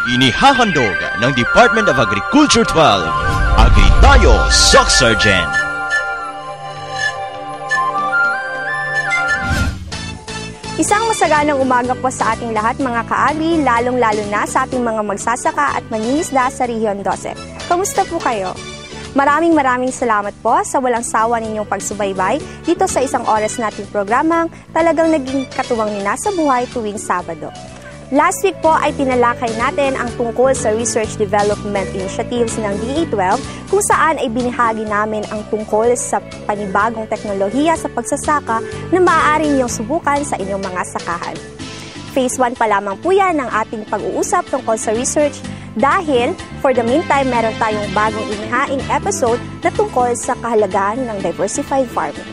Inihahandog ng Department of Agriculture 12, Agri Tayo, Soc Sergeant. Isang masaganang umaga po sa ating lahat mga ka-agri, lalong-lalo na sa ating mga magsasaka at mangingisda sa Region 12. Kamusta po kayo? Maraming salamat po sa walang sawa ninyong pagsubaybay dito sa isang oras nating programang talagang naging katuwang nina sa buhay tuwing Sabado. Last week po ay tinalakay natin ang tungkol sa Research Development Initiatives ng DA12 kung saan ay binahagi namin ang tungkol sa panibagong teknolohiya sa pagsasaka na maaari niyong subukan sa inyong mga sakahan. Phase 1 pa lamang po yan ng ating pag-uusap tungkol sa research dahil for the meantime meron tayong bagong inihaing episode na tungkol sa kahalagahan ng diversified farming.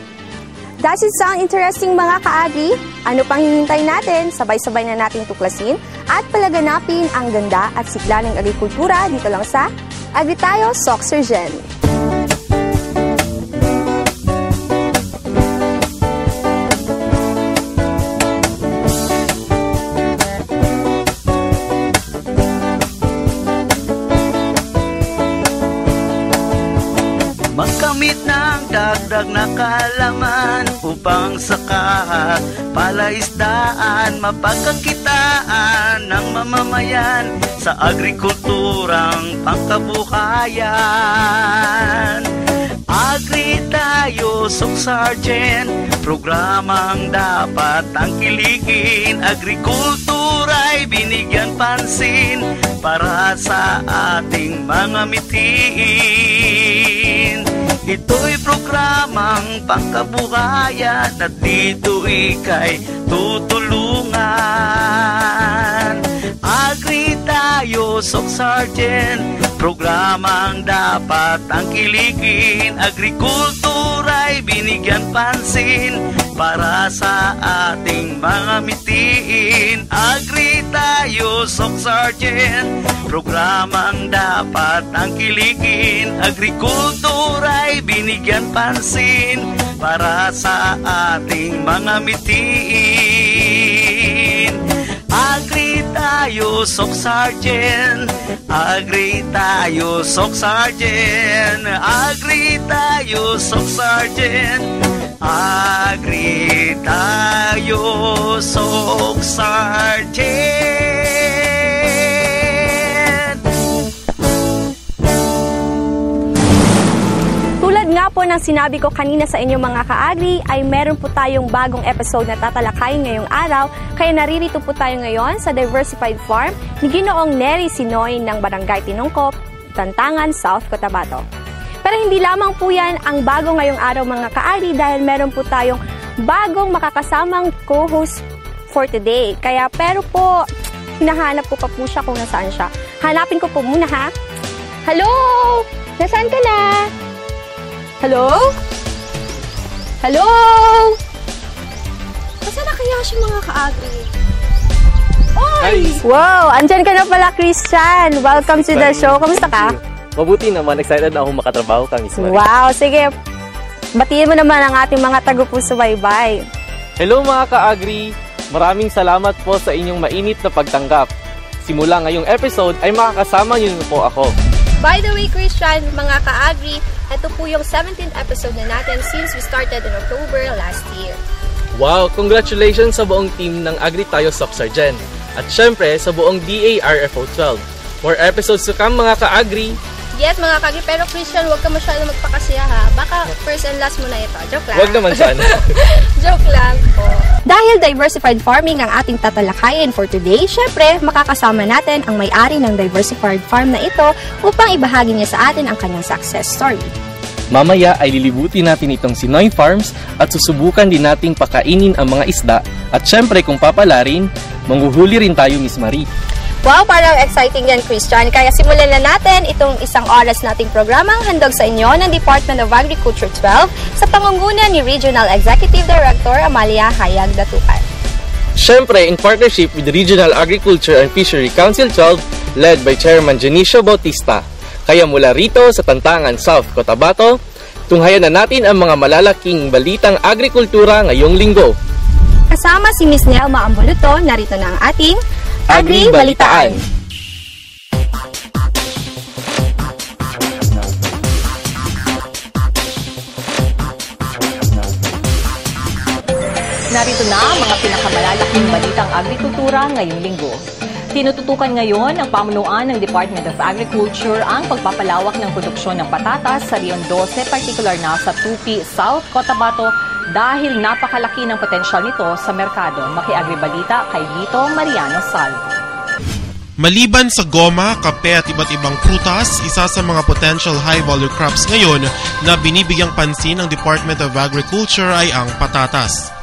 Does it sound interesting mga ka-agri? Ano pang hinihintay natin? Sabay-sabay na nating tuklasin at palaganapin ang ganda at sigla ng agrikultura dito lang sa Agri Tayo, Soc Sergeant. Magkamit ng dagdag na kalaman upang saka palaisdaan, mapagkakitaan ng mamamayan sa agrikulturang pangkabuhayan. Agri Tayo, Soc Sergeant, programang dapat tangkilikin. Agrikultura'y binigyan pansin para sa ating mga mitiin. Ito'y programang pangkabuhayan at dito ika'y tutulungan. Agri Tayo, Soc Sergeant, programang dapat tangkilikin. Agrikultura'y binigyan pansin para sa ating mga mitiin. Agri Tayo, Soc Sergeant, programang dapat tangkilikin. Agrikultura'y binigyan pansin para sa ating mga mitiin. Agri Tayo, Soc Sergeant, Agri Tayo, Soc Sergeant, Agri Tayo, Soc Sergeant, Agri Tayo, Soc Sergeant. Tulad nga po ng sinabi ko kanina sa inyo mga ka-agri, ay meron po tayong bagong episode na tatalakayin ngayong araw, kaya naririto po tayo ngayon sa Diversified Farm ni Ginoong Nery Sinoy ng Barangay Tinongkop, Tantangan, South Cotabato. Pero hindi lamang po yan ang bago ngayong araw mga ka-agri dahil meron po tayong bagong makakasamang co-host for today. Kaya pero po, hinahanap ko pa po siya kung nasaan siya. Hanapin ko po muna ha. Hello! Nasaan ka na? Hello? Hello? Nasaan na kaya siya mga ka-agri? Oy! Wow! Andyan ka na pala, Christian. Welcome to the show. Kamusta ka? Mabuti naman. Excited na ako makatrabaho kang Ismael. Wow! Sige. Batiin mo naman ang ating mga tagupusubaybay. Hello mga ka-agri! Maraming salamat po sa inyong mainit na pagtanggap. Simula ngayong episode ay makakasama niyo po ako. By the way, Christian, mga ka-agri, ito po yung 17th episode na natin since we started in October last year. Wow! Congratulations sa buong team ng Agri Tayo, Soc Sergeant. At syempre sa buong DARFO 12. More episodes to come mga ka-agri! Yes, mga ka-agri, pero Christian, huwag ka masyado magpakasya ha. Baka first and last mo na ito. Joke lang. Huwag naman sana. Joke lang po. Dahil diversified farming ang ating tatalakayin for today, syempre, makakasama natin ang may-ari ng diversified farm na ito upang ibahagi niya sa atin ang kanyang success story. Mamaya ay lilibutin natin itong Sinoy Farms at susubukan din nating pakainin ang mga isda. At syempre, kung papalarin, manghuhuli rin tayo, Miss Marie. Wow, parang exciting yan, Christian. Kaya simulan na natin itong isang oras nating programang handog sa inyo ng Department of Agriculture 12 sa pangunguna ni Regional Executive Director Amalia Hayag Datukan. Syempre, in partnership with the Regional Agriculture and Fishery Council 12 led by Chairman Janicio Bautista. Kaya mula rito sa Tantangan, South Cotabato, tunghayan na natin ang mga malalaking balitang agrikultura ngayong linggo. Kasama si Ms. Nelma Amboluto, narito na ang ating Agri Balitaan. Ito na ang mga pinakamalalaking balitang agrikultura ngayong linggo. Tinututukan ngayon ng pamunuan ng Department of Agriculture ang pagpapalawak ng produksyon ng patatas sa Rion 12, partikular na sa Tupi, South Cotabato, dahil napakalaki ng potensyal nito sa merkado. Maki-agribalita kay Lito Mariano Salvo. Maliban sa goma, kape at iba't ibang prutas, isa sa mga potential high-value crops ngayon na binibigyang pansin ng Department of Agriculture ay ang patatas.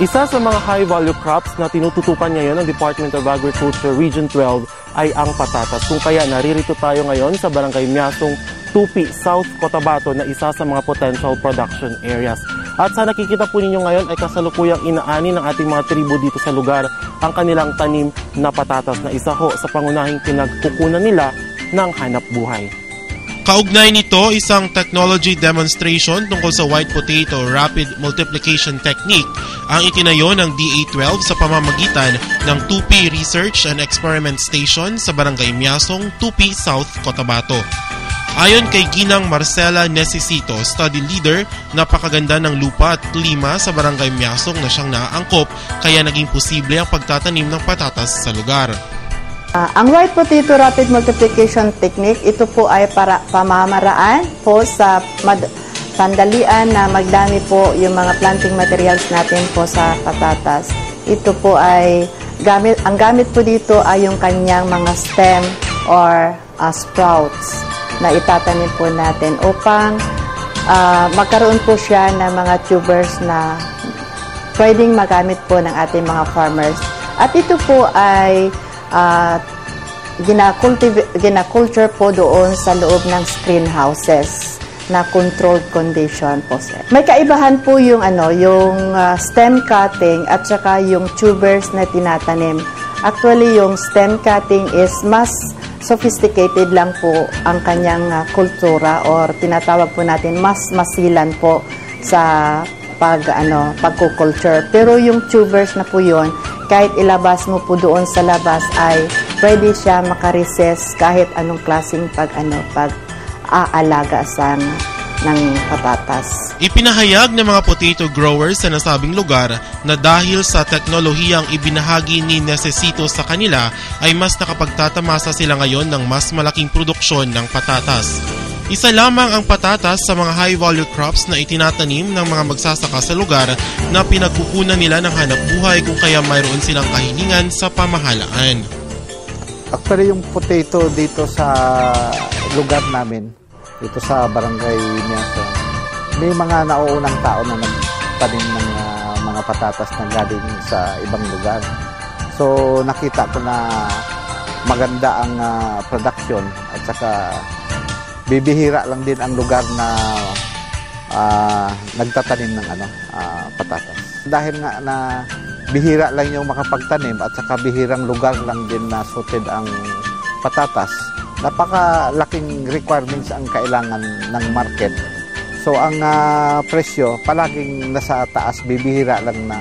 Isa sa mga high-value crops na tinututukan ngayon ng Department of Agriculture Region 12 ay ang patatas. Kung kaya naririto tayo ngayon sa Barangay Miasong, Tupi, South Cotabato na isa sa mga potential production areas. At sa nakikita po ninyo ngayon ay kasalukuyang inaani ng ating mga tribo dito sa lugar ang kanilang tanim na patatas na isa ho sa pangunahing pinagkukunan nila ng hanap buhay. Kaugnay nito, isang technology demonstration tungkol sa white potato rapid multiplication technique ang itinayo ng DA12 sa pamamagitan ng Tupi Research and Experiment Station sa Barangay Miasong, Tupi, South Cotabato. Ayon kay Ginang Marcela Necesito, study leader, napakaganda ng lupa at klima sa Barangay Miasong na siyang naaangkop kaya naging posible ang pagtatanim ng patatas sa lugar. Ang white potato rapid multiplication technique, ito po ay para pamamaraan po sa sandalian na magdami po yung mga planting materials natin po sa patatas. Ito po ay ang gamit po dito ay yung kanyang mga stem or sprouts na itatanim po natin upang magkaroon po siya ng mga tubers na pwedeng magamit po ng ating mga farmers. At ito po ay gina-culture po doon sa loob ng screen houses na controlled condition po, sir. May kaibahan po yung stem cutting at saka yung tubers na tinatanim. Actually, yung stem cutting is mas sophisticated lang po ang kanyang kultura or tinatawag po natin mas masilan po sa pagkukulture. Pero yung tubers na po yun, kahit ilabas mo po doon sa labas ay pwede siya makareses kahit anong klaseng pag-aalaga ng patatas. Ipinahayag ng mga potato growers sa nasabing lugar na dahil sa teknolohiyang ibinahagi ni Necesito sa kanila ay mas nakapagtatamasa sila ngayon ng mas malaking produksyon ng patatas. Isa lamang ang patatas sa mga high-value crops na itinatanim ng mga magsasaka sa lugar na pinagkukunan nila ng hanap buhay kung kaya mayroon silang kahilingan sa pamahalaan. Actually, yung potato dito sa lugar namin, dito sa Barangay Miasong, may mga nauunang tao na nagtanim ng mga patatas na galing sa ibang lugar. So, nakita ko na maganda ang production at saka bibihira lang din ang lugar na nagtatanim ng patatas. Dahil nga na bihira lang yung makapagtanim at saka bihirang lugar lang din na suited ang patatas, napakalaking requirements ang kailangan ng market. So ang presyo palaging nasa taas, bibihira lang na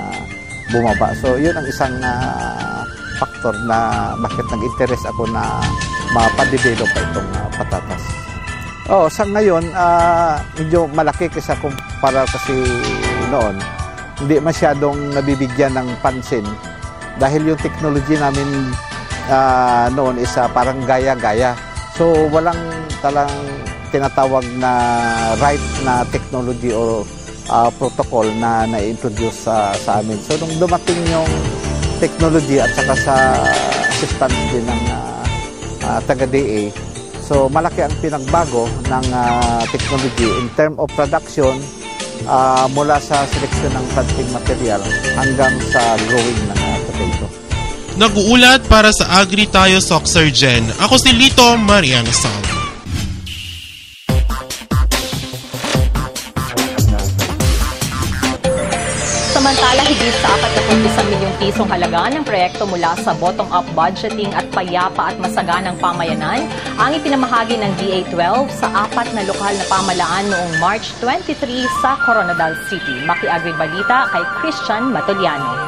bumaba. So yun ang isang factor na bakit nag-interest ako na mapadevelop itong patatas. Sa ngayon, medyo malaki kasi kumpara kasi noon. Hindi masyadong nabibigyan ng pansin dahil yung technology namin noon is parang gaya-gaya. So walang talang tinatawag na right na technology o protocol na na-introduce sa amin. So nung dumating yung technology at saka sa assistance din ng taga-DA, so malaki ang pinagbago ng technology in term of production mula sa seleksyon ng planting material hanggang sa growing ng potato. Nag-uulat para sa Agri Tayo Soxargen. Ako si Lito Mariano Salvo. Samantala, higit sa 41 milyong pisong halaga ng proyekto mula sa bottom-up budgeting at payapa at masaganang pamayanan ang ipinamahagi ng DA12 sa 4 na lokal na pamalaan noong March 23 sa Coronadal City. Maki-agribalita kay Christian Matoliano.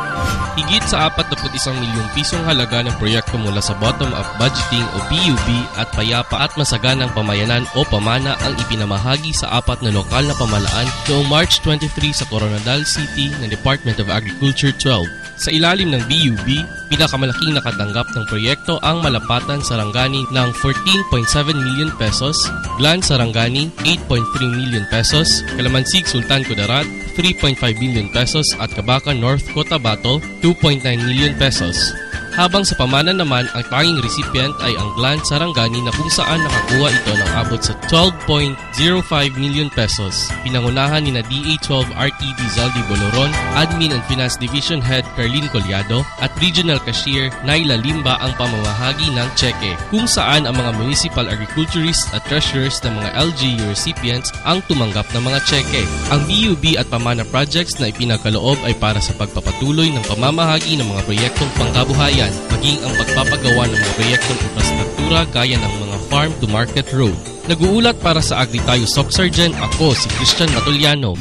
Higit sa 41 milyong pisong halaga ng proyekto mula sa bottom-up budgeting o BUB at payapa at masaganang pamayanan o pamana ang ipinamahagi sa 4 na lokal na pamalaan noong March 23 sa Coronadal City ng Department of Agriculture 12. Sa ilalim ng BUB, pinakamalaking nakatanggap ng proyekto ang Malapatan Sarangani ng 14.7 million pesos, Glan Sarangani 8.3 million pesos, Kalamansig Sultan Kudarat 3.5 million pesos at Kabakan North Cotabato 2.9 million pesos. Habang sa pamana naman, ang tanging recipient ay ang Glan Sarangani na kung saan nakakuha ito ng abot sa 12.05 million pesos. Pinangunahan ni na DA12 RTD Zaldi Boloron, Admin and Finance Division Head Carlin Collado at Regional Cashier Naila Limba ang pamamahagi ng cheque, kung saan ang mga municipal agriculturists at treasurers ng mga LGU recipients ang tumanggap ng mga cheque. Ang BUB at pamana projects na ipinagkaloob ay para sa pagpapatuloy ng pamamahagi ng mga proyektong pangkabuhayan, maging ang pagpapagawa ng mga proyektong infrastruktura gaya ng mga farm-to-market road. Nag-uulat para sa Agri Tayo Soc Sargent, ako si Christian Matuliano.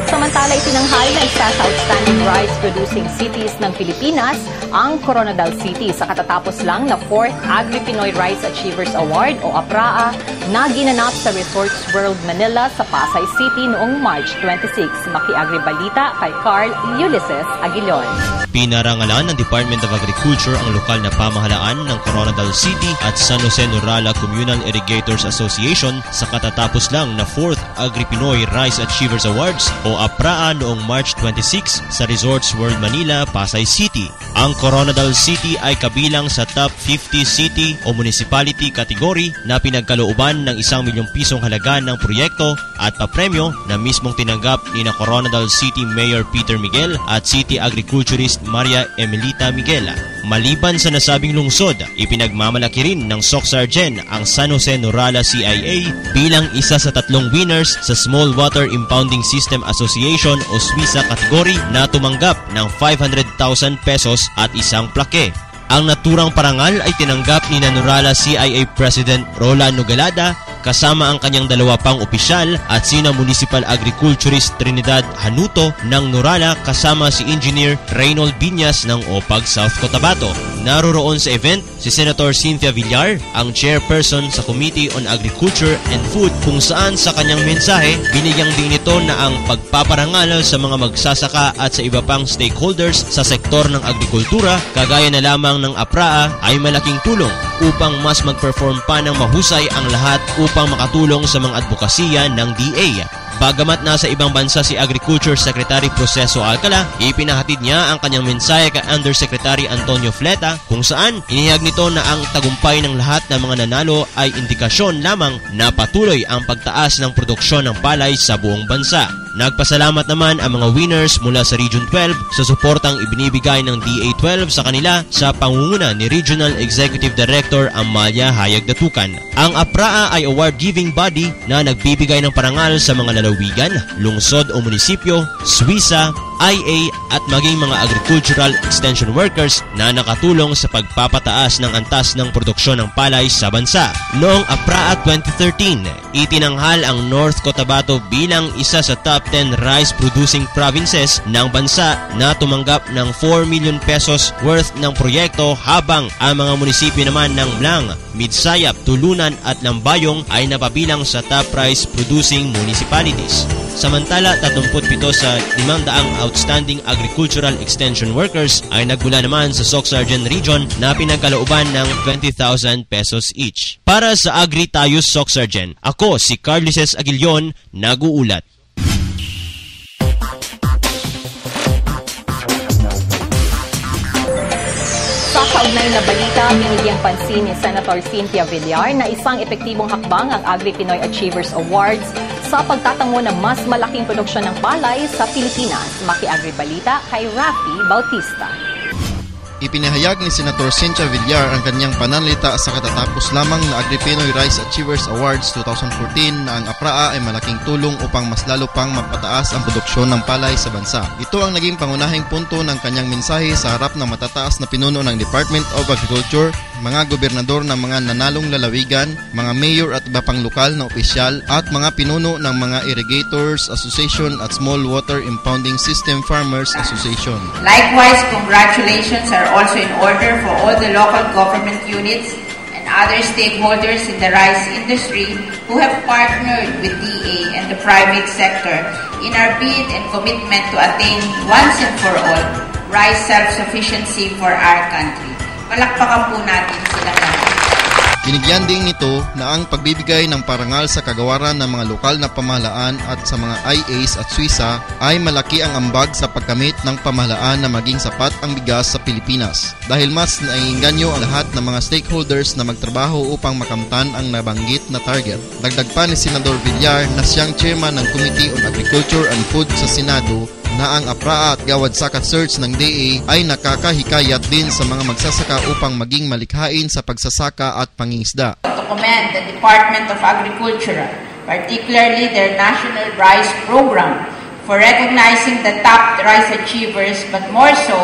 Samantala, itinanghal na isa sa outstanding rice-producing cities ng Pilipinas ang Coronadal City sa katatapos lang na 4th Agri-Pinoy Rice Achievers Award o APRAA na ginanap sa Resorts World Manila sa Pasay City noong March 26. Maki-Agri-Balita kay Carl Ulysses Aguilon. Pinarangalan ng Department of Agriculture ang lokal na pamahalaan ng Coronadal City at San Jose Nurala Communal Irrigators Association sa katatapos lang na 4th Agri-Pinoy Rice Achievers Awards o APRAA noong March 26 sa Resorts World Manila, Pasay City. Ang Coronadal City ay kabilang sa top 50 city o municipality category na pinagkalooban ng 1 milyong pisong halaga ng proyekto at papremyo na mismong tinanggap ni na Coronadal City Mayor Peter Miguel at City Agriculturist Maria Emelita Miguel. Maliban sa nasabing lungsod, ipinagmamalaki rin ng Soc Sargent ang San Jose Nurala CIA bilang isa sa 3 winners sa Small Water Impounding System Association o SWISA category na tumanggap ng 500,000 pesos at isang plake. Ang naturang parangal ay tinanggap ni Nurala CIA President Rolando Galada kasama ang kanyang 2 pang opisyal at sina Municipal Agriculturist Trinidad Hanuto ng Nurala kasama si Engineer Reynold Biñas ng OPAG South Cotabato. Naroroon sa event si Senator Cynthia Villar, ang chairperson sa Committee on Agriculture and Food, kung saan sa kanyang mensahe binigyang din ito na ang pagpaparangal sa mga magsasaka at sa iba pang stakeholders sa sektor ng agrikultura kagaya na lamang ng APRAA ay malaking tulong upang mas mag-perform pa ng mahusay ang lahat upang makatulong sa mga advokasya ng DA. Bagamat nasa ibang bansa si Agriculture Secretary Proceso Alcala, ipinahatid niya ang kanyang mensahe kay Undersecretary Antonio Fleta kung saan inihayag nito na ang tagumpay ng lahat ng mga nanalo ay indikasyon lamang na patuloy ang pagtaas ng produksyon ng palay sa buong bansa. Nagpasalamat naman ang mga winners mula sa Region 12 sa suportang ibinibigay ng DA12 sa kanila sa pangunguna ni Regional Executive Director Amalia Hayag Datukan. Ang APRAA ay award-giving body na nagbibigay ng parangal sa mga lalawigan, lungsod o munisipyo, SWISA, IA at maging mga agricultural extension workers na nakatulong sa pagpapataas ng antas ng produksyon ng palay sa bansa. Noong APRAA 2013, itinanghal ang North Cotabato bilang isa sa top 10 rice-producing provinces ng bansa na tumanggap ng 4 million pesos worth ng proyekto habang ang mga munisipyo naman ng Blang, Midsayap, Tulunan at Lambayong ay napabilang sa top rice-producing municipalities. Samantala, 37 sa 500 outstanding agricultural extension workers ay nagmula naman sa Soc Sargent Region na pinagkalooban ng 20,000 pesos each. Para sa Agri Tayo Soc Sargent, ako si Carl Ulysses Aguilon, nag-uulat. Sa kaugnay na balita, binigyang pansin ni Senator Cynthia Villar na isang epektibong hakbang ang Agri-Pinoy Achievers Awards sa pagtatango ng mas malaking produksyon ng palay sa Pilipinas. Maki-Agri-Balita kay Rafi Bautista. Ipinahayag ni Senator Cynthia Villar ang kanyang pananalita sa katatapos lamang na Agri-Pinoy Rice Achievers Awards 2014 na ang APRAA ay malaking tulong upang mas lalo pang mapataas ang produksyon ng palay sa bansa. Ito ang naging pangunahing punto ng kanyang mensahe sa harap ng matataas na pinuno ng Department of Agriculture, mga gobernador ng mga nanalong lalawigan, mga mayor at iba pang lokal na opisyal at mga pinuno ng mga Irrigators Association at Small Water Impounding System Farmers Association. Likewise, congratulations are also in order for all the local government units and other stakeholders in the rice industry who have partnered with DA and the private sector in our bid and commitment to attain once and for all rice self-sufficiency for our country. Palakpakan po natin silang lahat. Binigyan din nito na ang pagbibigay ng parangal sa kagawaran ng mga lokal na pamahalaan at sa mga IAs at Suisa ay malaki ang ambag sa pagkamit ng pamahalaan na maging sapat ang bigas sa Pilipinas dahil mas naiinganyo ang lahat ng mga stakeholders na magtrabaho upang makamtan ang nabanggit na target. Dagdag pa ni Senador Villar na siyang chairman ng Committee on Agriculture and Food sa Senado na ang APRAA at Gawad Saka Search ng DA ay nakakahikayat din sa mga magsasaka upang maging malikhain sa pagsasaka at pangingisda. To commend the Department of Agriculture, particularly their National Rice Program, for recognizing the top rice achievers, but more so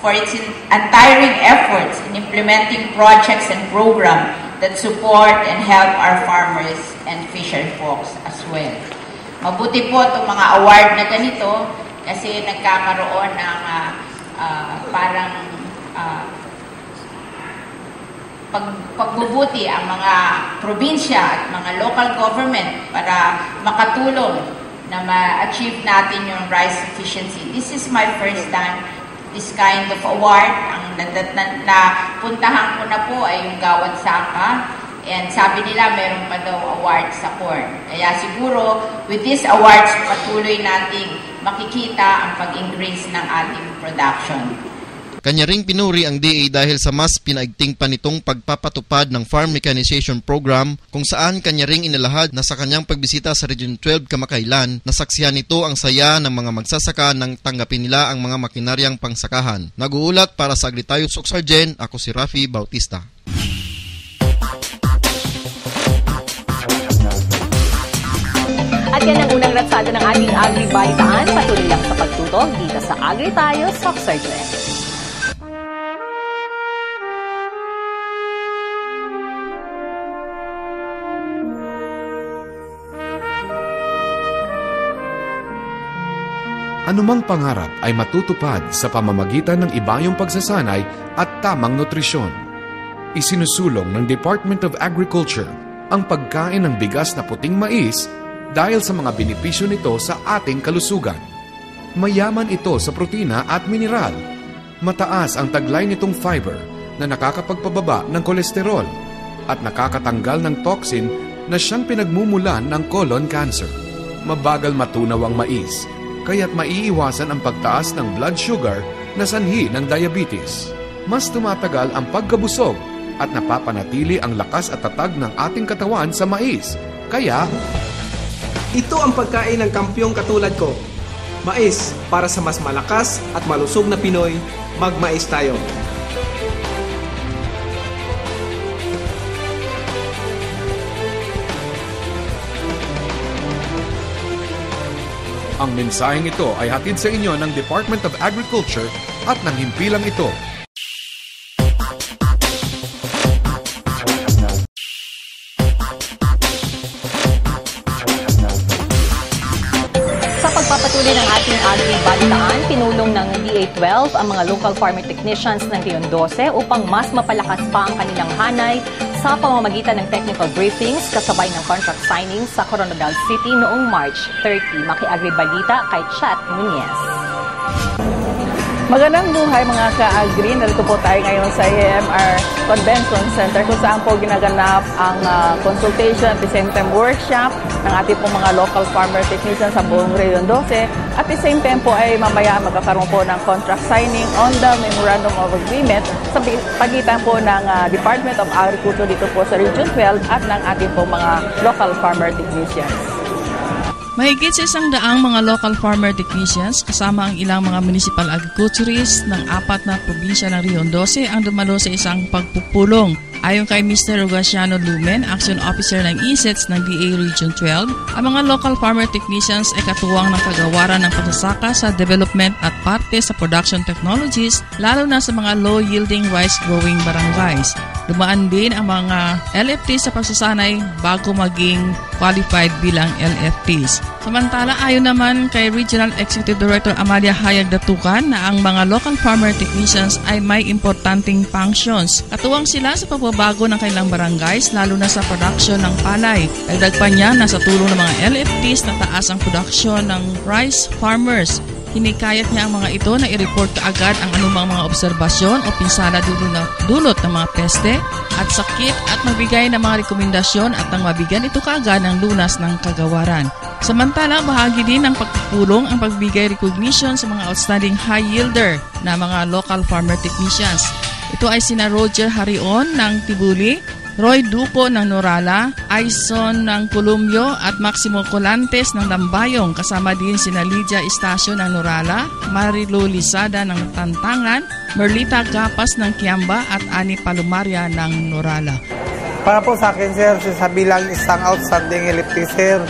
for its untiring efforts in implementing projects and programs that support and help our farmers and fisher folks as well. Mabuti po itong mga award na ganito kasi nagkakaroon ng pagbubuti ang mga probinsya at mga local government para makatulong na ma-achieve natin yung rice sufficiency. This is my first time this kind of award. Ang napuntahan ko na po ay yung Gawad Saka. And sabi nila, meron pa daw award sa corn. Kaya siguro, with these awards, patuloy nating makikita ang pag-increase ng ating production. Kanya ring pinuri ang DA dahil sa mas pinaigting pa nitong pagpapatupad ng Farm Mechanization Program kung saan kanya ring inalahad na sa kanyang pagbisita sa Region 12 kamakailan, nasaksihan nito ang saya ng mga magsasaka nang tanggapin nila ang mga makinaryang pangsakahan. Nag-uulat para sa Agritayo Soksargen, ako si Rafi Bautista. At yan ang unang ratsada ng ating Agri-Balitaan. Patuloy lang sa pagtutok dito sa Agritayo Soksargen. Anumang pangarap ay matutupad sa pamamagitan ng ibayong pagsasanay at tamang nutrisyon. Isinusulong ng Department of Agriculture ang pagkain ng bigas na puting mais dahil sa mga benepisyo nito sa ating kalusugan. Mayaman ito sa protina at mineral. Mataas ang taglay nitong fiber na nakakapagpababa ng kolesterol at nakakatanggal ng toxin na siyang pinagmumulan ng colon cancer. Mabagal matunaw ang mais, kaya't maiiwasan ang pagtaas ng blood sugar na sanhi ng diabetes. Mas tumatagal ang pagkabusog at napapanatili ang lakas at tatag ng ating katawan sa mais. Kaya, ito ang pagkain ng kampyong katulad ko. Mais, para sa mas malakas at malusog na Pinoy, magmais tayo. Ang mensaheng ito ay hatid sa inyo ng Department of Agriculture at ng himpilang ito. Pagpapatuloy ng ating Agri-Balitaan, pinulong ng DA12 ang mga local farmer technicians ng Region 12 upang mas mapalakas pa ang kanilang hanay sa pamamagitan ng technical briefings kasabay ng contract signing sa Coronadal City noong March 30. Maki-Agri-Balita kay Chat Nunez. Magandang buhay mga ka-agri. Narito po tayo ngayon sa AMR Convention Center kung saan po ginaganap ang consultation at the same time workshop ng ating pong mga local farmer technicians sa buong Region 12. At the same time po ay mamaya magkakaroon po ng contract signing on the Memorandum of Agreement sa pagitan po ng Department of Agriculture dito po sa Region 12 at ng ating pong mga local farmer technicians. Mahigit sa 100 mga local farmer technicians kasama ang ilang mga municipal agriculturists ng 4 na probinsya ng Region 12 ang dumalo sa isang pagpupulong. Ayon kay Mr. Rogaciano Lumen, Action Officer ng ESETS ng DA Region 12, ang mga local farmer technicians ay katuwang ng kagawaran ng pagsasaka sa development at parte sa production technologies, lalo na sa mga low-yielding rice-growing barangays. Dumaan din ang mga LFTs sa pagsasanay bago maging qualified bilang LFTs. Samantala, ayon naman kay Regional Executive Director Amalia Hayag Datukan na ang mga local farmer technicians ay may importanteng functions. Katuwang sila sa pagbabago ng kanilang barangays, lalo na sa production ng palay. Dagdag pa niya na sa tulong ng mga LFTs na taas ang production ng rice farmers. Hinikayat niya ang mga ito na i-report kaagad ang anumang mga obserbasyon o pinsala dulot ng mga peste at sakit at magbigay ng mga rekomendasyon at nang mabigyan ito kaagad ng lunas ng kagawaran. Samantala, bahagi din ng pagpupulong ang pagbigay recognition sa mga outstanding high yielder na mga local farmer technicians. Ito ay sina Roger Harion ng Tibuli, Roy Duco ng Norala, Aison ng Columbio at Maximo Colantes ng Lambayong, kasama din sina Lydia Estacio ng Norala, Marilo Lizada ng Tantangan, Merlita Gapas ng Kiamba at Ani Palumaria ng Norala. Para po sa akin, sir, sa bilang isang outstanding LFT, sir,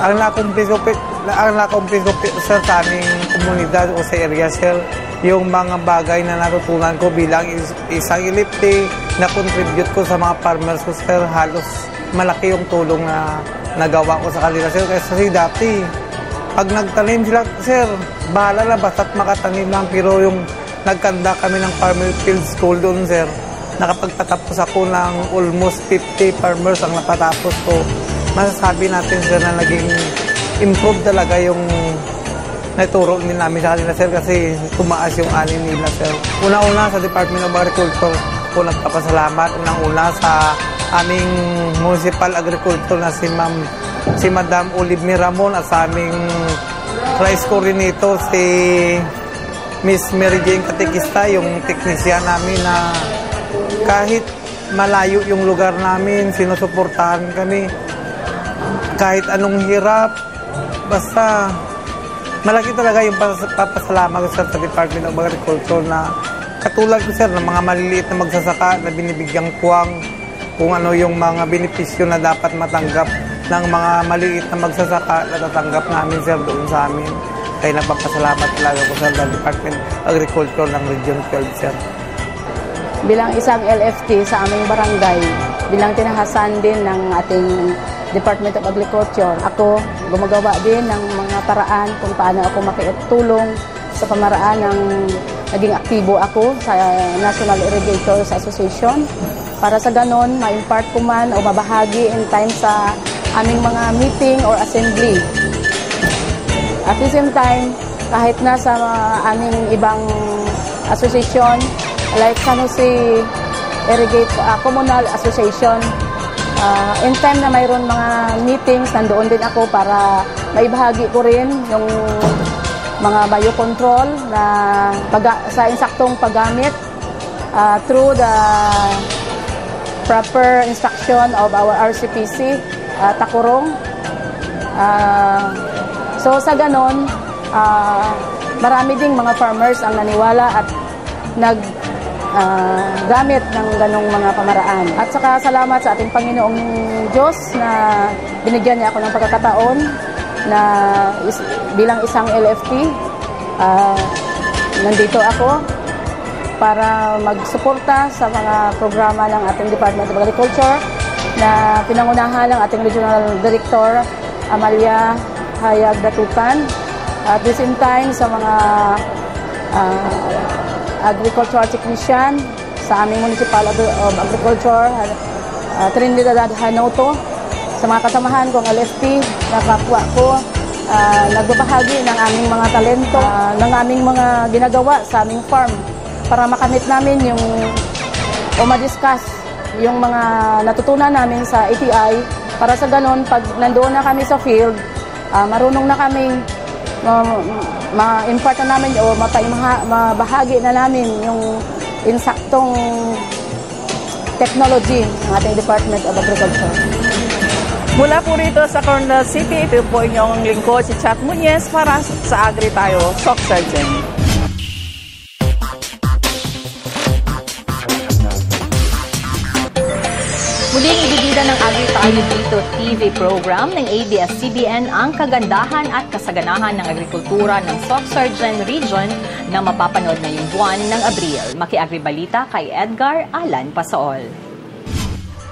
ang nakumplis ko, sir, sa aming komunidad o sa area, sir, yung mga bagay na natutunan ko bilang isang LFT na contribute ko sa mga farmers ko, sir, halos malaki yung tulong na nagawa ko sa kanila, sir. Kasi dati, pag nagtanim sila, sir, bahala na basta't makatanim lang. Pero yung nagkanda kami ng farmer field school doon, sir, nakapagtatapos ako ng almost 50 farmers ang napatapos ko. Masasabi natin, sir, na naging improve talaga yung naturo din namin sa kanila, sir, kasi tumaas yung anin nila, sir. Una-una sa Department of Agriculture po nagpapasalamat. Unang-una sa aming Municipal Agriculture na si Madam Olive Miramon at sa aming Rice Coordinator si Miss Mary Jane Katikista, yung teknisyan namin na kahit malayo yung lugar namin, sinusuportahan kami. Kahit anong hirap, basta malaki talaga yung papasalamat ko, sir, sa Department of Agriculture na katulad ko, sir, ng mga maliliit na magsasaka na binibigyang puwang kung ano yung mga benepisyo na dapat matanggap ng mga maliliit na magsasaka na tatanggap namin, sir, doon sa amin. Kaya napapasalamat talaga ko, sir, sa Department of Agriculture ng Region 12, sir. Bilang isang LFT sa aming barangay, bilang tinahasan din ng ating Department of Agriculture, ako gumagawa din ng mga paraan kung paano ako makitulong sa pamaraan ng naging aktibo ako sa National Irrigators Association para sa ganon ma-impart ko man o mabahagi in time sa aming mga meeting or assembly. At the same time, kahit na sa aming ibang association like San Jose Communal Association, in time na mayroon mga meetings, nandoon din ako para maibahagi ko rin yung mga biocontrol na sa insaktong paggamit through the proper instruction of our RCPC, Takurong. So sa ganon, marami ding mga farmers ang naniwala at gamit ng ganong mga pamaraan. At saka salamat sa ating Panginoong Diyos na binigyan niya ako ng pagkakataon na bilang isang LFT, nandito ako para magsuporta sa mga programa ng ating Department of Agriculture na pinangunahan ng ating Regional Director Amalia Hayag Datukan. At the same time sa mga agricultural technician sa aming Municipal of Agriculture, Trinidad Hanoto, sa mga kasamahan kong LFT na kapwa ko, nagbabahagi ng aming mga talento, ng aming mga ginagawa sa aming farm para makamit namin yung o ma-discuss yung mga natutunan namin sa ATI para sa ganon, pag nandoon na kami sa field, marunong na kaming ma-impart na namin o mabahagi na namin yung insaktong technology ng ating Department of Agriculture. Mula po rito sa Coronadal City, ito po inyong lingkod si Chat Muñez para sa Agri Tayo, Soc Sergeant. Muling ibibida ng Agri Tayo Dito TV program ng ABS-CBN ang kagandahan at kasaganahan ng agrikultura ng Soc Sergeant Region na mapapanood ngayong buwan ng Abril. Maki-agribalita kay Edgar Alan Pasaol.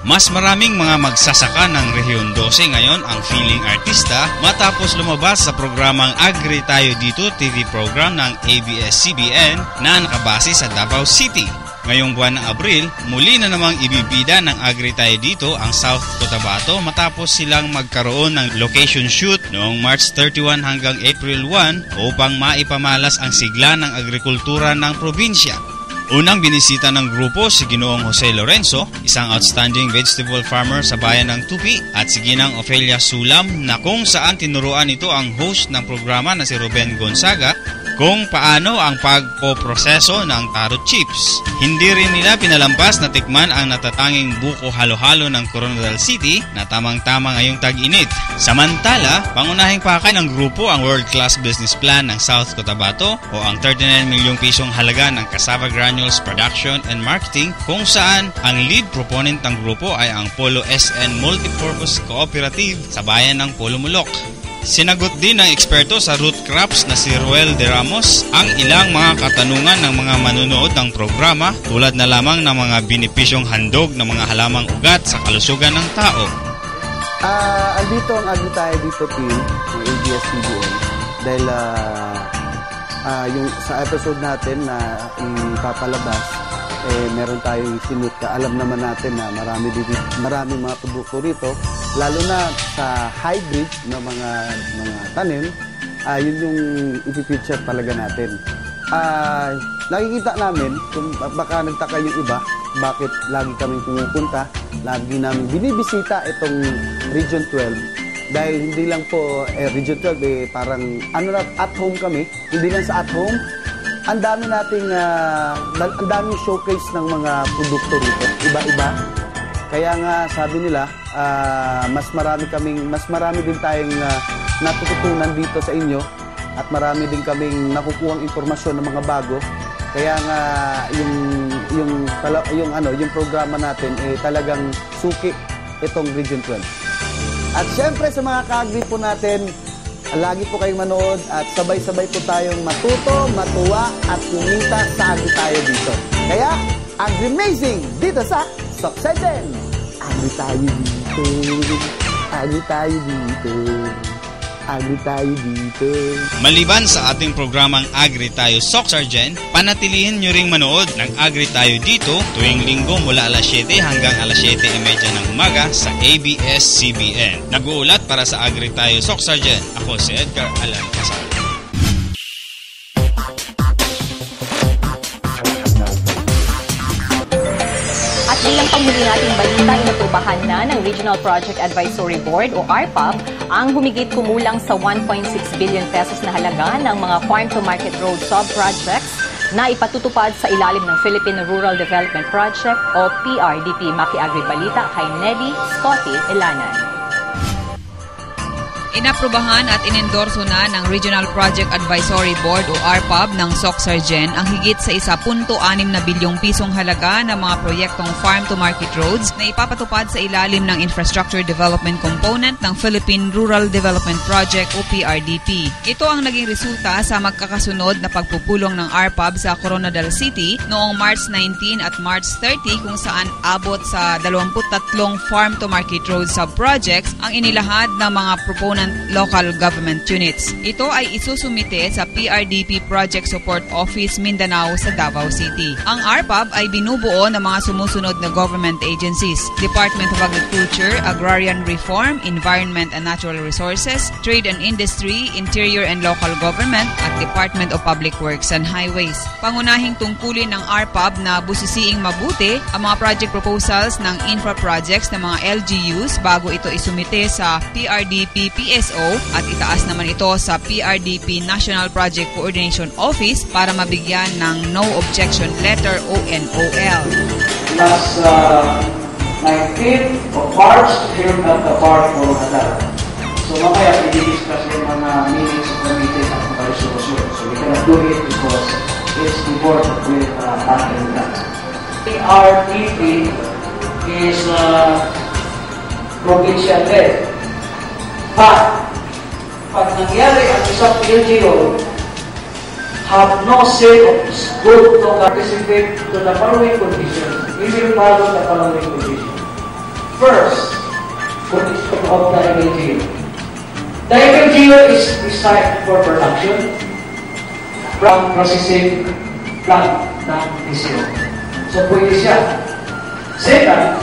Mas maraming mga magsasaka ng Rehiyon 12 ngayon ang feeling artista matapos lumabas sa programang Agri Tayo Dito TV program ng ABS-CBN na nakabase sa Davao City. Ngayong buwan ng Abril, muli na namang ibibida ng Agri Tayo Dito ang South Cotabato matapos silang magkaroon ng location shoot noong March 31 hanggang April 1 upang maipamalas ang sigla ng agrikultura ng probinsya. Unang binisita ng grupo si Ginoong Jose Lorenzo, isang outstanding vegetable farmer sa bayan ng Tupi, at si Ginang Ofelia Sulam na kung saan tinuruan ito ang host ng programa na si Ruben Gonzaga kung paano ang pagpoproseso ng taro chips. Hindi rin nila pinalampas na tikman ang natatanging buko halo-halo ng Coronadal City na tamang-tama ngayong tag-init. Samantala, pangunahing pakay ng grupo ang world-class business plan ng South Cotabato o ang 39 milyong pisong halaga ng cassava granules production and marketing kung saan ang lead proponent ng grupo ay ang Polo SN Multipurpose Cooperative sa bayan ng Polo Mulok. Sinagot din ng eksperto sa root crops na si Ruel de Ramos ang ilang mga katanungan ng mga manunood ng programa tulad na lamang ng mga benepisyong handog ng mga halamang ugat sa kalusugan ng tao. Andito ang Agri Tayo Dito team ng ABS-CBN dahil yung sa episode natin na ipapalabas meron tayong sinut ka. Alam naman natin na marami mga produkto rito, lalo na sa hybrid na mga tanim, yun yung ipipicture talaga natin. Nakikita namin, kung baka nagtaka yung iba, bakit lagi kami pumupunta, lagi namin binibisita itong Region 12. Dahil hindi lang po Region 12, parang at home kami, hindi lang sa at home, ang dami nating ang daming showcase ng mga produkto rito, iba-iba. Kaya nga sabi nila, mas marami din tayong natututunan dito sa inyo at marami din kaming nakukuhang impormasyon ng mga bago. Kaya nga yung programa natin talagang suki itong Region 12. At syempre sa mga ka-agri po natin, lagi po kayong manood at sabay-sabay po tayong matuto, matuwa at kumita sa Agri Tayo Dito. Kaya, Agri-mazing dito sa Soc Sergeant. Agri Tayo Dito. Agri Tayo Dito. Agri Tayo Dito. Maliban sa ating programang Agri Tayo Soc Sergeant, panatilihin nyo ring manood ng Agri Tayo Dito tuwing linggo mula alas 7 hanggang alas 7:30 ng umaga sa ABS-CBN. Nag-uulat para sa Agri Tayo Soc Sergeant, ako si Edgar Alan Pasaol. Bilang panghuli nating balita, inaprubahan na ng Regional Project Advisory Board o RPAB ang humigit kumulang sa 1.6 billion pesos na halaga ng mga farm-to-market road sub-projects na ipatutupad sa ilalim ng Philippine Rural Development Project o PRDP. Maki-agribalita kay Nelly Scotty Ilanan. Inaprubahan at inendorso na ng Regional Project Advisory Board o RPAB ng Soc Sergeant ang higit sa 1.6 na bilyong pisong halaga ng mga proyektong farm-to-market roads na ipapatupad sa ilalim ng Infrastructure Development Component ng Philippine Rural Development Project o PRDP. Ito ang naging resulta sa magkakasunod na pagpupulong ng RPAB sa Coronadal City noong March 19 at March 30 kung saan abot sa 23 farm-to-market road sub-projects ang inilahad ng mga proponent local government units. Ito ay isusumite sa PRDP Project Support Office Mindanao sa Davao City. Ang RPAB ay binubuo ng mga sumusunod na government agencies: Department of Agriculture, Agrarian Reform, Environment and Natural Resources, Trade and Industry, Interior and Local Government at Department of Public Works and Highways. Pangunahing tungkulin ng RPAB na busisiing mabuti ang mga project proposals ng infra projects ng mga LGUs bago ito isumite sa PRDP PSO at itaas naman ito sa PRDP National Project Coordination Office para mabigyan ng No Objection Letter o NOL. Mas 19 of March here at the Park Coronadal. So mamaya i-discuss yung mga meetings of the meeting at mga resolution. So we cannot do it because it's the board with handling that. The RTP is provincial led. But pag nangyari ang isang LGU have no say of good to participate to the following conditions. We will follow the following conditions. First, condition of the LGU. The LGU is designed for production from processing plant ng DCO. So pwede siya. Second,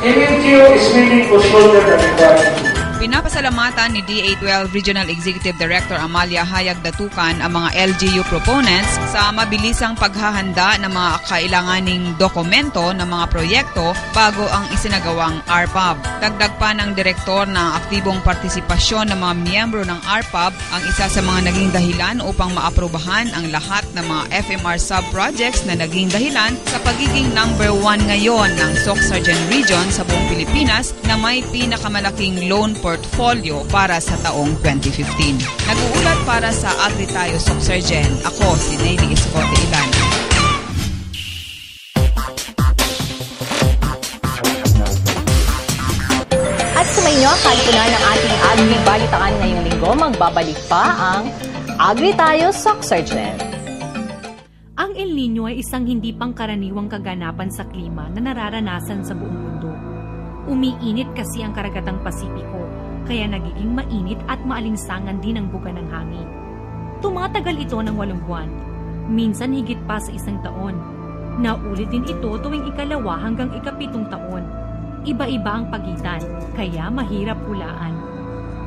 LGU is willing to shoulder the requirement. Pinapasalamatan ni DA12 Regional Executive Director Amalia Hayag Datukan ang mga LGU proponents sa mabilisang paghahanda ng mga kailanganing dokumento ng mga proyekto bago ang isinagawang RPAB. Dagdag pa ng direktor na aktibong partisipasyon ng mga miyembro ng RPAB ang isa sa mga naging dahilan upang maaprubahan ang lahat ng mga FMR sub-projects na naging dahilan sa pagiging number 1 ngayon ng SOC Sargent Region sa buong Pilipinas na may pinakamalaking loan portfolio para sa taong 2015. Nag-uulat para sa Agri Tayo SOC Sargent. Ako si Nely Escote Ilan. At sumainyo ang kalpunan ng ating Agri-balitaan ngayong linggo, magbabalik pa ang Agri Tayo SOC Sargent. Ang El Niño ay isang hindi pangkaraniwang kaganapan sa klima na nararanasan sa buong mundo. Umiinit kasi ang karagatang Pasipiko, kaya nagiging mainit at maalinsangan din ang buga ng hangin. Tumatagal ito ng 8 buwan, minsan higit pa sa 1 taon. Naulit din ito tuwing 2 hanggang 7 taon. Iba-iba ang pagitan, kaya mahirap hulaan.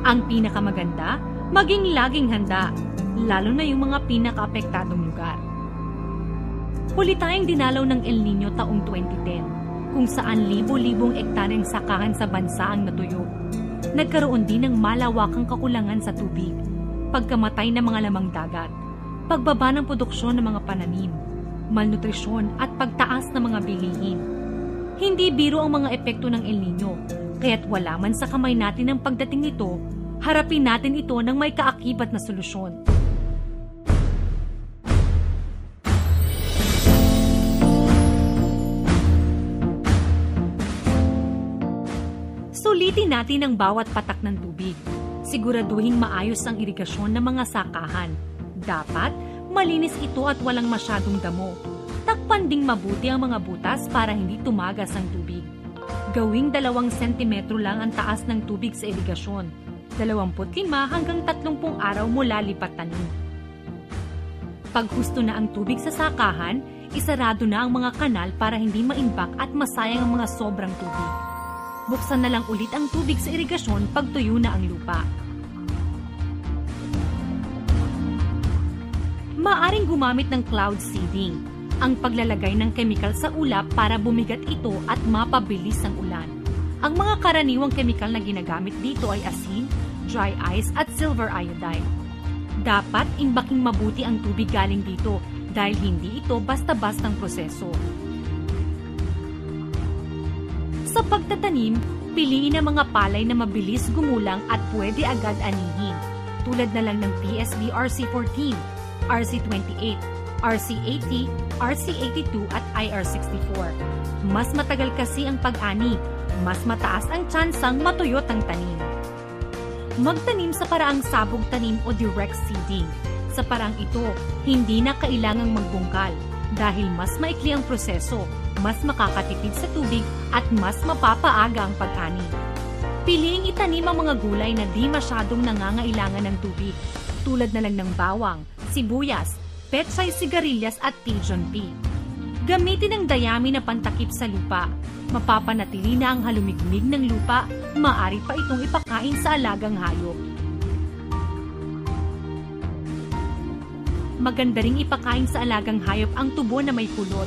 Ang pinakamaganda, maging laging handa, lalo na yung mga pinakaapektadong lugar. Huli tayong dinalaw ng El Niño taong 2010, kung saan libo-libong ektaryang sakahan sa bansa ang natuyo. Nagkaroon din ng malawakang kakulangan sa tubig, pagkamatay ng mga lamang dagat, pagbaba ng produksyon ng mga pananim, malnutrisyon at pagtaas ng mga bilihin. Hindi biro ang mga epekto ng El Niño, kaya't wala man sa kamay natin ang pagdating nito, harapin natin ito ng may kaakibat na solusyon. Sulitin natin ang bawat patak ng tubig. Siguraduhing maayos ang irigasyon ng mga sakahan. Dapat malinis ito at walang masyadong damo. Takpan ding mabuti ang mga butas para hindi tumagas ang tubig. Gawing 2 sentimetro lang ang taas ng tubig sa irigasyon. 25 hanggang 30 araw mula lipat tanim. Pag husto na ang tubig sa sakahan, isarado na ang mga kanal para hindi maimbak at masayang ang mga sobrang tubig. Buksan na lang ulit ang tubig sa irigasyon pag tuyo na ang lupa. Maaring gumamit ng cloud seeding, ang paglalagay ng kemikal sa ulap para bumigat ito at mapabilis ang ulan. Ang mga karaniwang kemikal na ginagamit dito ay asin, dry ice at silver iodide. Dapat imbaking mabuti ang tubig galing dito dahil hindi ito basta-bastang proseso. Sa pagtatanim, piliin ang mga palay na mabilis gumulang at pwede agad anihin, tulad na lang ng PSD RC14, RC28, RC80, RC82 at IR64. Mas matagal kasi ang pag-ani, mas mataas ang tsansang matuyot ang tanim. Magtanim sa paraang sabog tanim o direct seeding. Sa paraang ito, hindi na kailangang magbungkal dahil mas maikli ang proseso, mas makakatipid sa tubig at mas mapapaaga ang pag-ani. Piliing itanim ang mga gulay na di masyadong nangangailangan ng tubig, tulad na lang ng bawang, sibuyas, pechay sigarilyas at Pigeon pea. Gamitin ang dayami na pantakip sa lupa. Mapapanatili na ang halumigmig ng lupa, maaari pa itong ipakain sa alagang hayop. Maganda ring ipakain sa alagang hayop ang tubo na may kulot.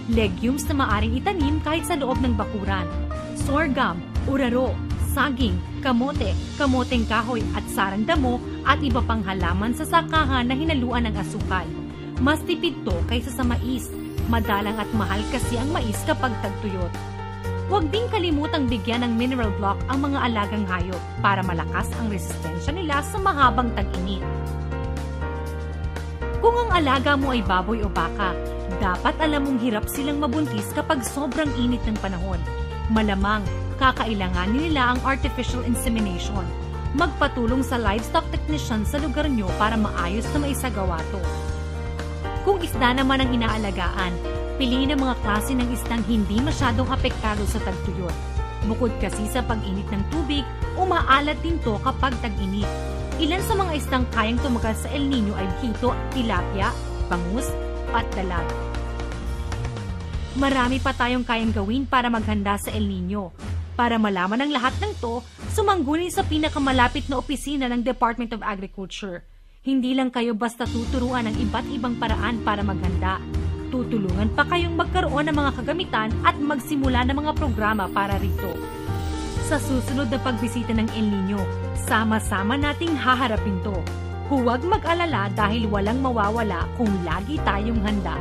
Legumes na maaring itanim kahit sa loob ng bakuran. Sorghum, uraro, saging, kamote, kamoteng kahoy at sarang damo at iba pang halaman sa sakahan na hinaluan ng asukal. Mas tipid to kaysa sa mais. Madalang at mahal kasi ang mais kapag tagtuyot. Huwag ding kalimutang bigyan ng mineral block ang mga alagang hayop para malakas ang resistensya nila sa mahabang tag-init. Kung ang alaga mo ay baboy o baka, dapat alam mong hirap silang mabuntis kapag sobrang init ng panahon. Malamang, kakailanganin nila ang artificial insemination. Magpatulong sa livestock technician sa lugar nyo para maayos na maisagawa to. Kung isda naman ang inaalagaan, piliin ang mga klase ng isdang hindi masyadong apektado sa tagtuyot. Bukod kasi sa pag-init ng tubig, umaalat din to kapag tag-init. Ilan sa mga isdang kayang tumagal sa El Nino ay hito, tilapia, bangus, at dalag. Marami pa tayong kayang gawin para maghanda sa El Nino. Para malaman ang lahat ng to, sumangguni sa pinakamalapit na opisina ng Department of Agriculture. Hindi lang kayo basta tuturuan ng iba't ibang paraan para maghanda. Tutulungan pa kayong magkaroon ng mga kagamitan at magsimula ng mga programa para rito. Sa susunod na pagbisita ng El Nino, sama-sama nating haharapin to. Huwag mag-alala dahil walang mawawala kung lagi tayong handa.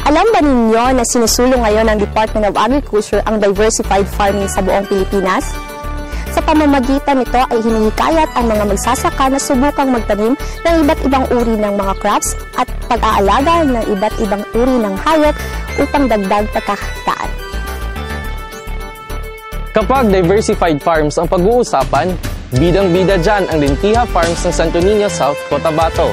Alam ba ninyo na sinusulong ngayon ng Department of Agriculture ang diversified farming sa buong Pilipinas? Sa pamamagitan nito ay hinihikayat ang mga magsasaka na subukang magtanim ng iba't ibang uri ng mga crops at pag-aalaga ng iba't ibang uri ng hayop upang dagdag pagkakakitaan. Kapag diversified farms ang pag-uusapan, bidang-bida dyan ang Lintiha Farms ng Santo Niño South, Cotabato.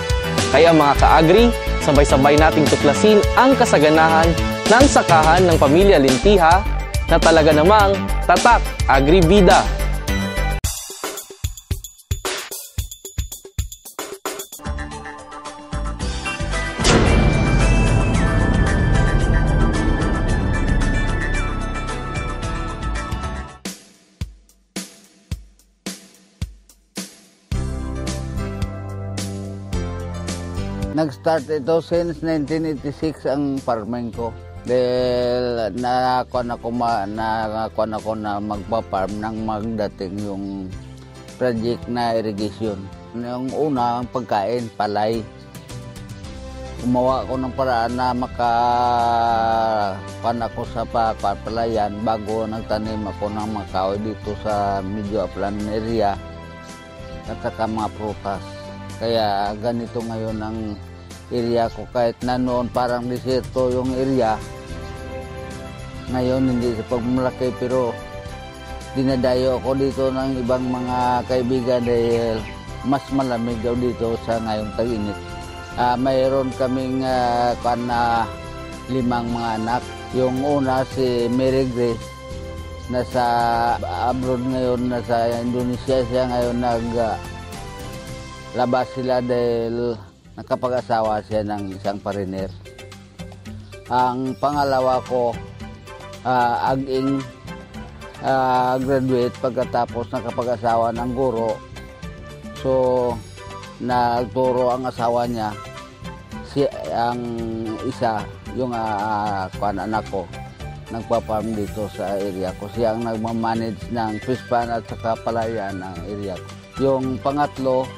Kaya mga ka-agri, sabay-sabay nating tuklasin ang kasaganahan ng sakahan ng pamilya Lintiha na talaga namang tatak agribida. Nag-start ito since 1986 ang farming ko. Dahil nakakuan ako na magpa-farm nang magdating yung project na irrigation. Yung una, ang pagkain, palay. Gumawa ako ng paraan na makakuan ako sa palayan bago nagtanim ako ng mga kahoy dito sa medyo upland area at saka mga prutas. Kaya ganito ngayon ang area ko, kahit na noon parang desierto yung area. Ngayon hindi sa pagmalaki pero dinadayo ako dito ng ibang mga kaibigan dahil mas malamig daw dito sa ngayong tag-init. Mayroon kaming 5 mga anak. Yung una si Mary Grace, nasa abroad ngayon, nasa Indonesia siya ngayon, labas sila dahil nakapag-asawa siya ng isang pariner. Ang pangalawa ko, aging graduate pagkatapos nakapag-asawa ng guro. So, nagturo ang asawa niya. Ang isa, yung anak ko, nagpa-farm dito sa area ko. Siya ang nagmamanage ng fish pond at saka palayan ng area ko. Yung pangatlo,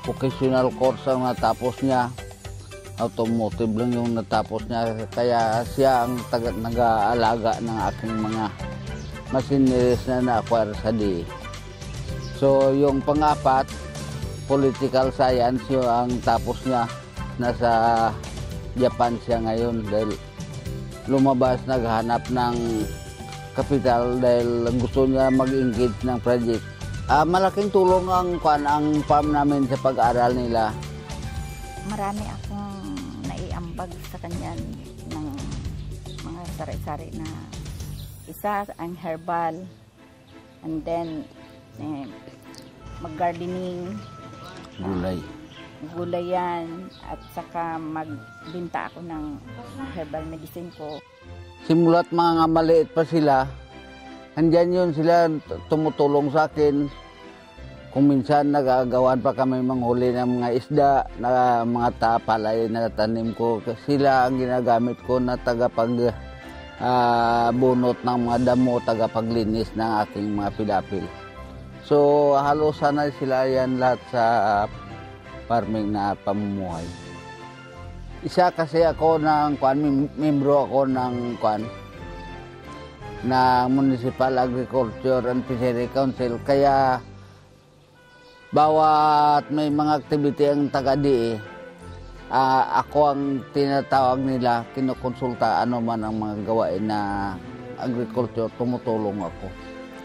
vocational course ang natapos niya. Automotive lang yung natapos niya. Kaya siya ang nag-aalaga ng aking mga machineries na na-acquire sa DE. So yung pang-apat, political science yung ang tapos niya. Nasa Japan siya ngayon dahil lumabas, naghanap ng kapital dahil gusto niya mag-engage ng project. Malaking tulong ang farm namin sa pag-aaral nila. Marami akong naiambag sa kanya ng mga sari-sari na isa ang herbal, and then mag-gardening, gulayan, at saka magbinta ako ng herbal medicine ko. Simulat mga maliit pa sila, andyan yun sila tumutulong sa akin. Kung minsan nagagawan pa kami manghuli ng mga isda, na mga palay na tanim ko. Sila ang ginagamit ko na tagapagbunot ng mga damo, tagapaglinis ng aking mga pilapil. So halos sanay sila yan lahat sa farming na pamumuhay. Isa kasi ako ng membro ako ng Municipal Agriculture and Fishery Council, kaya bawat may mga activity ang taga-DE, ako ang tinatawag nila, kinukonsulta ano man ang mga gawain na agriculture, tumutulong ako.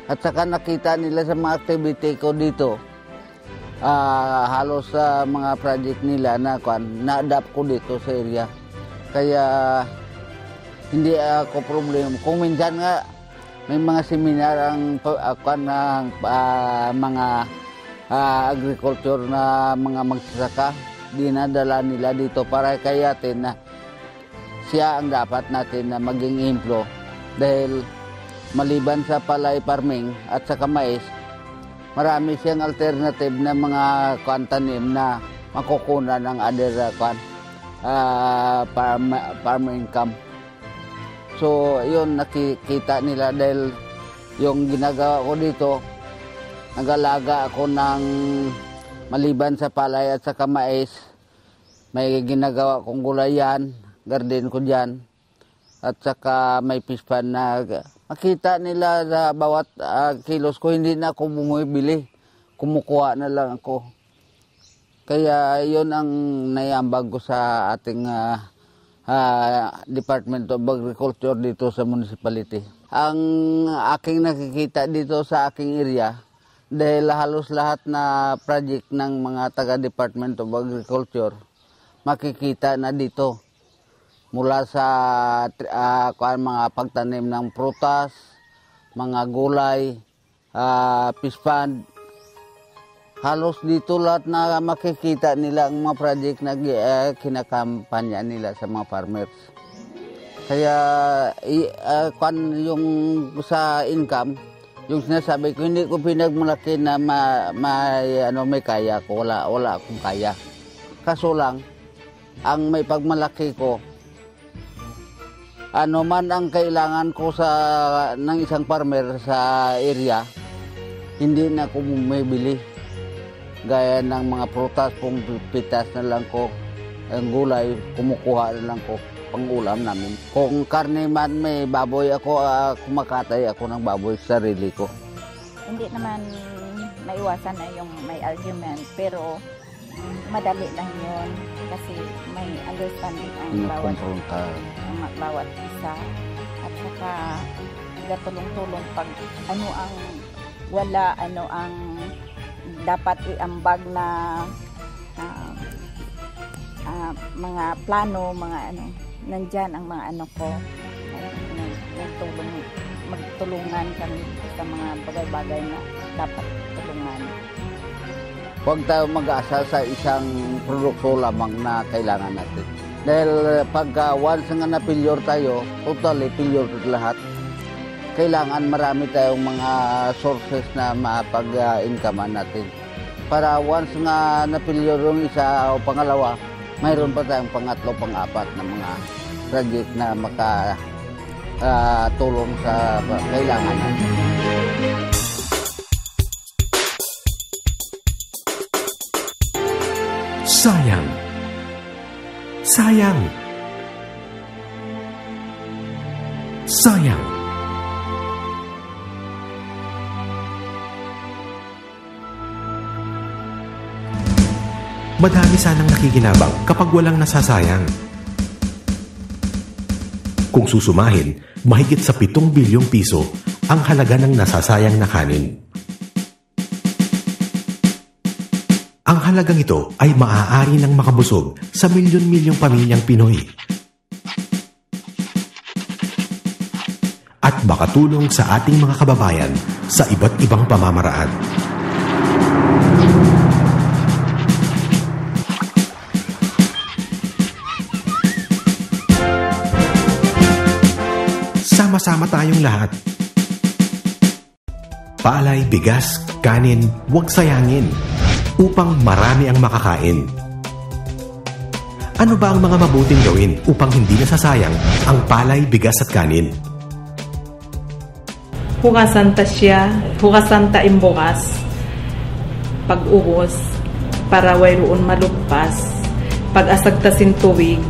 At saka nakita nila sa mga activity ko dito, halos sa mga project nila na-adapt ko dito sa area. Kaya hindi ako problem. Kung minsan nga may mga seminar ang mga agriculture na mga magsasaka, dinadala nila dito para kayatin na siya ang dapat natin na maging implo. Dahil maliban sa palay farming at saka mais, marami siyang alternative na mga tanim na makukunan ng other farm income. So yun, nakikita nila dahil yung ginagawa ko dito, nag-alaga ako ng maliban sa palay at saka mais, may ginagawa kong gulayan, garden ko dyan, at saka may fish pond na makita nila sa bawat kilos ko, hindi na ako bumibili, kumukuha na lang ako. Kaya yun ang naiambag ko sa ating Department of Agriculture dito sa municipality. Ang aking nakikita dito sa aking area, dahil halos lahat na project ng mga taga-Department of Agriculture, makikita na dito. Mula sa mga pagtanim ng prutas, mga gulay, fish pond, halos dito lahat na makikita nila ang mga project na kinakampanya nila sa mga farmers. Kaya yung sa income, yung sinasabi ko, hindi ko pinagmalaki na may kaya ko, wala akong kaya. Kaso lang, ang may pagmalaki ko, ano man ang kailangan ko ng isang farmer sa area, hindi na ako bumibili. Gaya ng mga prutas, kung pitas na lang ko, ang gulay, kumukuha na lang ko pang-ulam namin. Kung karne man, may baboy ako, kumakatay ako ng baboy sa sarili ko. Hindi naman maiwasan na yung may argument, pero madali lang yun kasi may understanding ang bawat isa, at saka tulong-tulong pag ano ang dapat iambag na mga plano, nandyan ang mga ko, magtulungan kami sa mga bagay-bagay na dapat tulungan. Huwag tayo mag-aasa sa isang produkto lamang na kailangan natin. Dahil pag once nga na-failure tayo, totally failure lahat. Kailangan marami tayong mga sources na mapag-income natin. Para once nga na-failure yung isa o pangalawa, mayroon pa tayong pangatlo, pang-apat na mga project na makatulong sa kailangan natin. Sayang. Sayang. Sayang. Madami sanang nakikinabang kapag walang nasasayang. Kung susumahin, mahigit sa 7 bilyong piso ang halaga ng nasasayang na kanin. Ang halagang ito ay maaari nang makabusog sa milyon-milyong pamilyang Pinoy at makatulong sa ating mga kababayan sa iba't ibang pamamaraan. Sama-sama tayong lahat. Palay, bigas, kanin, huwag sayangin upang marami ang makakain. Ano ba ang mga mabuting gawin upang hindi nasasayang ang palay, bigas at kanin? Hugasan ta siya, hugasan ta imbukas, pag-uhos para wayroon malugpas. Pag asagtasin tuwig,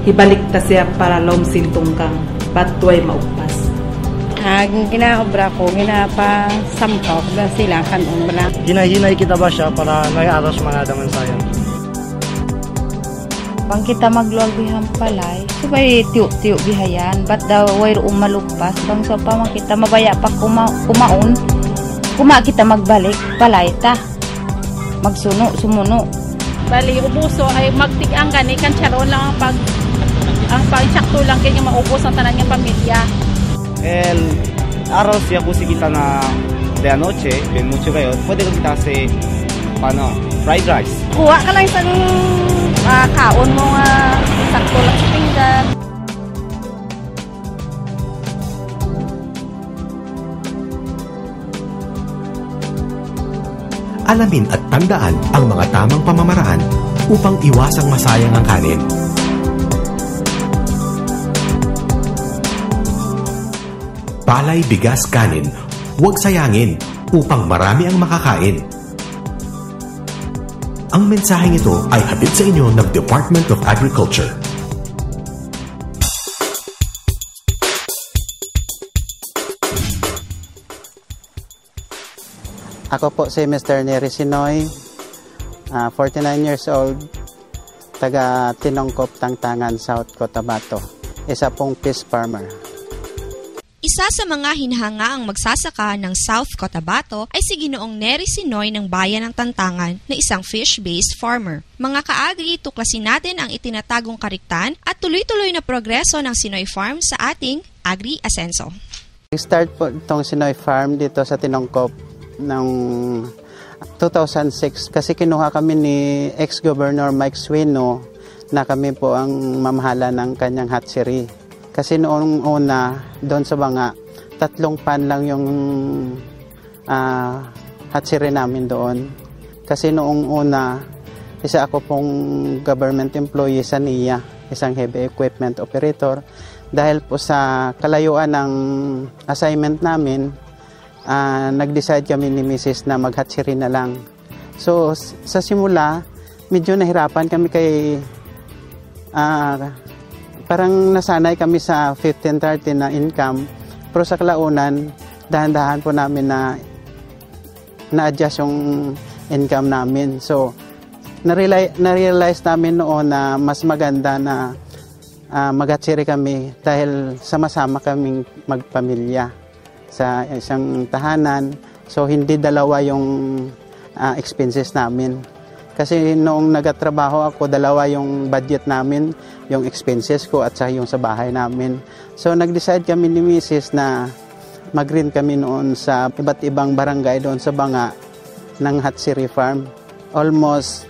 hibalik ta siya para lomsin tungkang patway maugpas. Ginaobra ko, ginapasampaw na sila kanong bala. Hinahinay kita ba siya para nag-aras mga daman sayang? Pang kita magluwag bihang palay, sabay tiyo-tiyo bihayan, ba't daw wayroon malugpas, bang so pa kita mabaya pa kumaon, kita magbalik, palay ta, magsuno, sumuno. Bali, ubuso ay magtigang gani, kan charon lang ang pag-sakto lang kanya maubos ang tanan niyang pamilya. El araw siya po kita na de anoche, bien mucho kayo, pwede ko kita kasi fried rice. Kuha ka lang isang kaon mo nga sakto lang sa pinggan. Alamin at tandaan ang mga tamang pamamaraan upang iwasang masayang ang kanin. Palay, bigas, kanin, huwag sayangin upang marami ang makakain. Ang mensaheng ito ay hatid sa inyo ng Department of Agriculture. Ako po si Mr. Nery Sinoy, 49 years old, taga Tinongkop, Tangtangan, South Cotabato. Isa pong fish farmer. Isa sa mga hinahanga ang magsasaka ng South Cotabato ay si Ginoong Nery Sinoy ng bayan ng Tantangan na isang fish-based farmer. Mga kaagri, tuklasin natin ang itinatagong kariktan at tuloy-tuloy na progreso ng Sinoy Farm sa ating Agri Asenso. Start po itong Sinoy Farm dito sa Tinongkop noong 2006 kasi kinuha kami ni ex-Governor Mike Suino na kami po ang mamahala ng kanyang hatchery. Kasi noong una, doon sa Banga, 3 pan lang yung hatchery namin doon. Kasi noong una, isa ako pong government employee sa NIA, isang heavy equipment operator. Dahil po sa kalayuan ng assignment namin, nag-decide kami ni Mrs. na mag-hatchery na lang. So, sa simula, medyo nahirapan kami kay parang nasanay kami sa 15-30 na income. Pero sa kalaunan, dahan-dahan po namin na-adjust yung income namin. So, na-realize namin noon na mas maganda na mag-hatchery kami dahil sama-sama kaming magpamilya sa isang tahanan. So, hindi dalawa yung expenses namin. Kasi noong nagatrabaho ako, dalawa yung budget namin, yung expenses ko at saka yung sa bahay namin. So, nag-decide kami ni Mrs. na mag-rent kami noon sa iba't ibang barangay doon sa Banga ng hatchery farm. Almost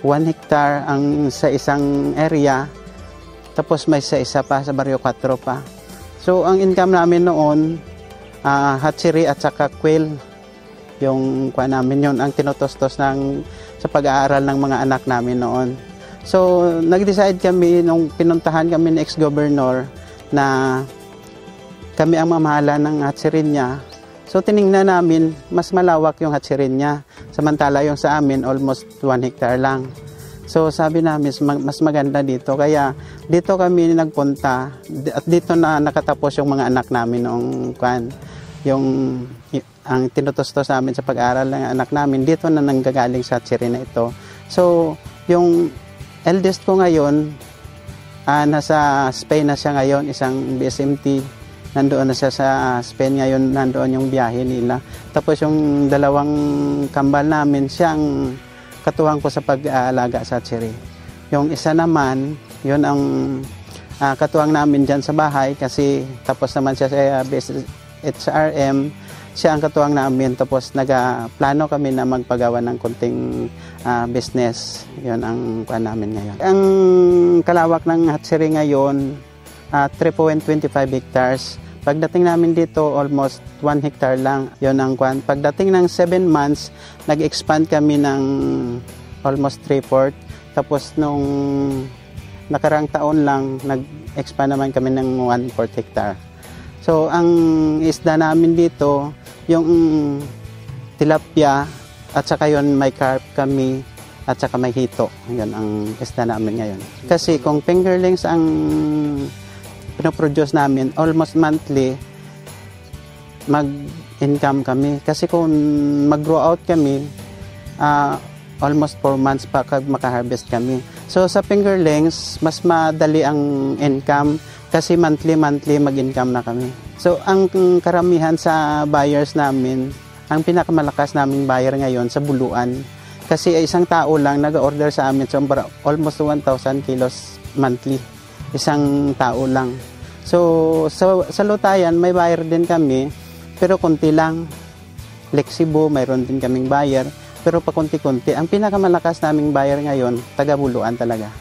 1 hectare ang sa isang area, tapos may sa isa pa sa Barrio 4 pa. So, ang income namin noon, hatchery at saka quail, yung namin yun, ang tinutostos sa pag-aaral ng mga anak namin noon. So, nag-decide kami, nung pinuntahan kami ng ex-governor, na kami ang mamahala ng hatchery niya. So, tiningnan namin, mas malawak yung hatchery niya. Samantala yung sa amin, almost 1 hectare lang. So, sabi namin, mas maganda dito. Kaya, dito kami nagpunta, at dito na nakatapos yung mga anak namin noong ang tinutostos namin sa pag-aaral ng anak namin, dito na nanggagaling sa hatchery na ito. So, yung eldest ko ngayon, nasa Spain na siya ngayon, isang BSMT, nandoon na siya sa Spain ngayon, nandoon yung biyahe nila. Tapos yung 2 kambal namin, siya ang katuwang ko sa pag-aalaga sa hatchery. Yung isa naman, yun ang katuwang namin dyan sa bahay kasi tapos naman siya sa HRM, siya ang katuwang namin. Tapos nag-plano kami na magpagawa ng konting business. Yun ang namin ngayon. Ang kalawak ng hatchery ngayon, 3.25 hectares. Pagdating namin dito, almost 1 hectare lang. Yun ang Pagdating ng 7 months, nag-expand kami ng almost 3/4. Tapos nung nakarang taon lang, nag-expand naman kami ng 1/4 hectare. So, ang isda namin dito, yung tilapia At saka yun, may carp kami at saka may hito. Yun ang isda namin ngayon. Kasi kung fingerlings ang pinoproduce namin, almost monthly, mag-income kami. Kasi kung mag-grow out kami, almost 4 months pa makaharvest kami. So sa fingerlings, mas madali ang income kasi monthly mag-income na kami. So ang karamihan sa buyers namin, ang pinakamalakas naming buyer ngayon sa Buluan. Kasi isang tao lang nag-order sa amin so almost 1,000 kilos monthly. Isang tao lang. So sa Lutayan may buyer din kami pero konti lang. Lexibo mayroon din kaming buyer pero pa konti-konti. Ang pinakamalakas naming buyer ngayon taga Buluan talaga.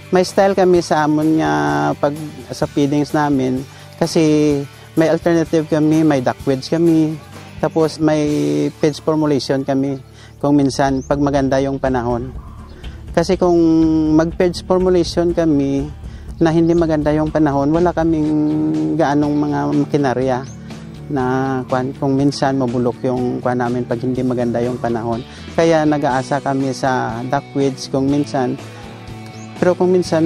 May style kami sa amon nga pag sa feedings namin kasi may alternative kami, may duckweeds kami. Tapos may feeds formulation kami kung minsan pag maganda yung panahon. Kasi kung mag-feeds formulation kami na hindi maganda yung panahon, wala kaming gaanong mga makinarya na kung minsan mabulok yung kuan namin pag hindi maganda yung panahon. Kaya nag-aasa kami sa duckweeds kung minsan. Pero kung minsan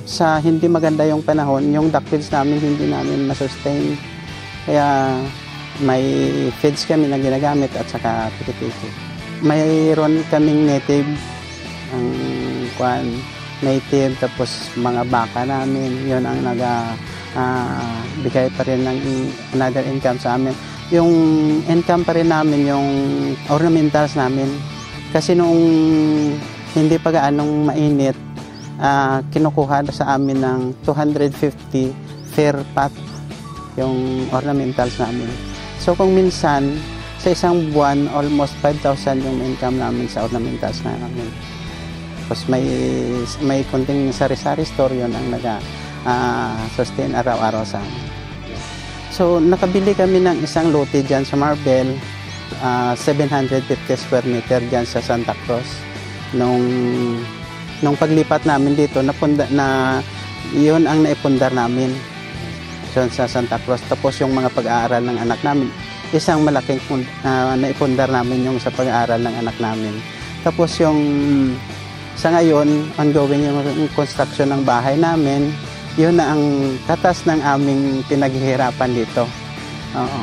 sa hindi maganda yung panahon, yung duckweeds namin hindi namin masustain. Kaya may feeds kami na ginagamit at saka piki-piki. Mayroon kaming native, native tapos mga baka namin. Yun ang bigay pa rin ng another income sa amin. Yung income pa rin namin yung ornamentals namin. Kasi nung hindi pa gaanong mainit, kinukuha sa amin ng 250 fair pot yung ornamentals namin. So kung minsan sa isang buwan almost 5,000 yung income namin sa ornamentals namin. Tapos may konting sari-sari store yun ang sustain araw-araw sa amin. So nakabili kami ng isang lote dyan sa Marbel, 750 square meter dyan sa Santa Cruz. Nung paglipat namin dito, yun ang naipundar namin sa Santa Cruz. Tapos yung mga pag-aaral ng anak namin, isang malaking naipundar namin yung sa pag-aaral ng anak namin. Tapos yung sa ngayon, ongoing yung construction ng bahay namin, yun na ang katas ng aming pinaghihirapan dito. Oo.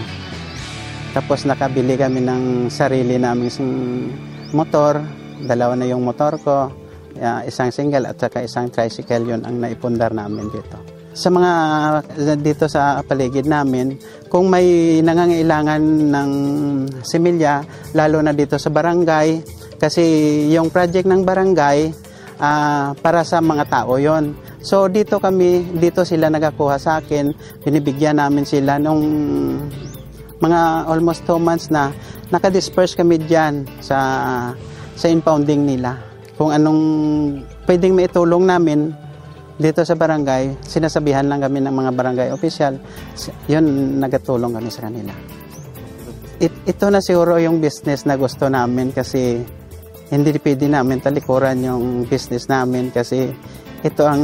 Tapos nakabili kami ng sarili naming motor, 2 na yung motor ko, isang single at saka isang tricycle, yun ang naipundar namin dito. Sa mga dito sa paligid namin, kung may nangangailangan ng similya, lalo na dito sa barangay, kasi yung project ng barangay, para sa mga tao yon. So dito sila nagakuha sa akin, binibigyan namin sila nung mga almost 2 months na, nakadisperse kami dyan sa impounding nila. Kung anong pwedeng maitulong namin dito sa barangay, sinasabihan lang kami ng mga barangay official, yun, nagatulong kami sa kanila. Ito na siguro yung business na gusto namin kasi hindi pwede namin talikuran yung business namin kasi ito ang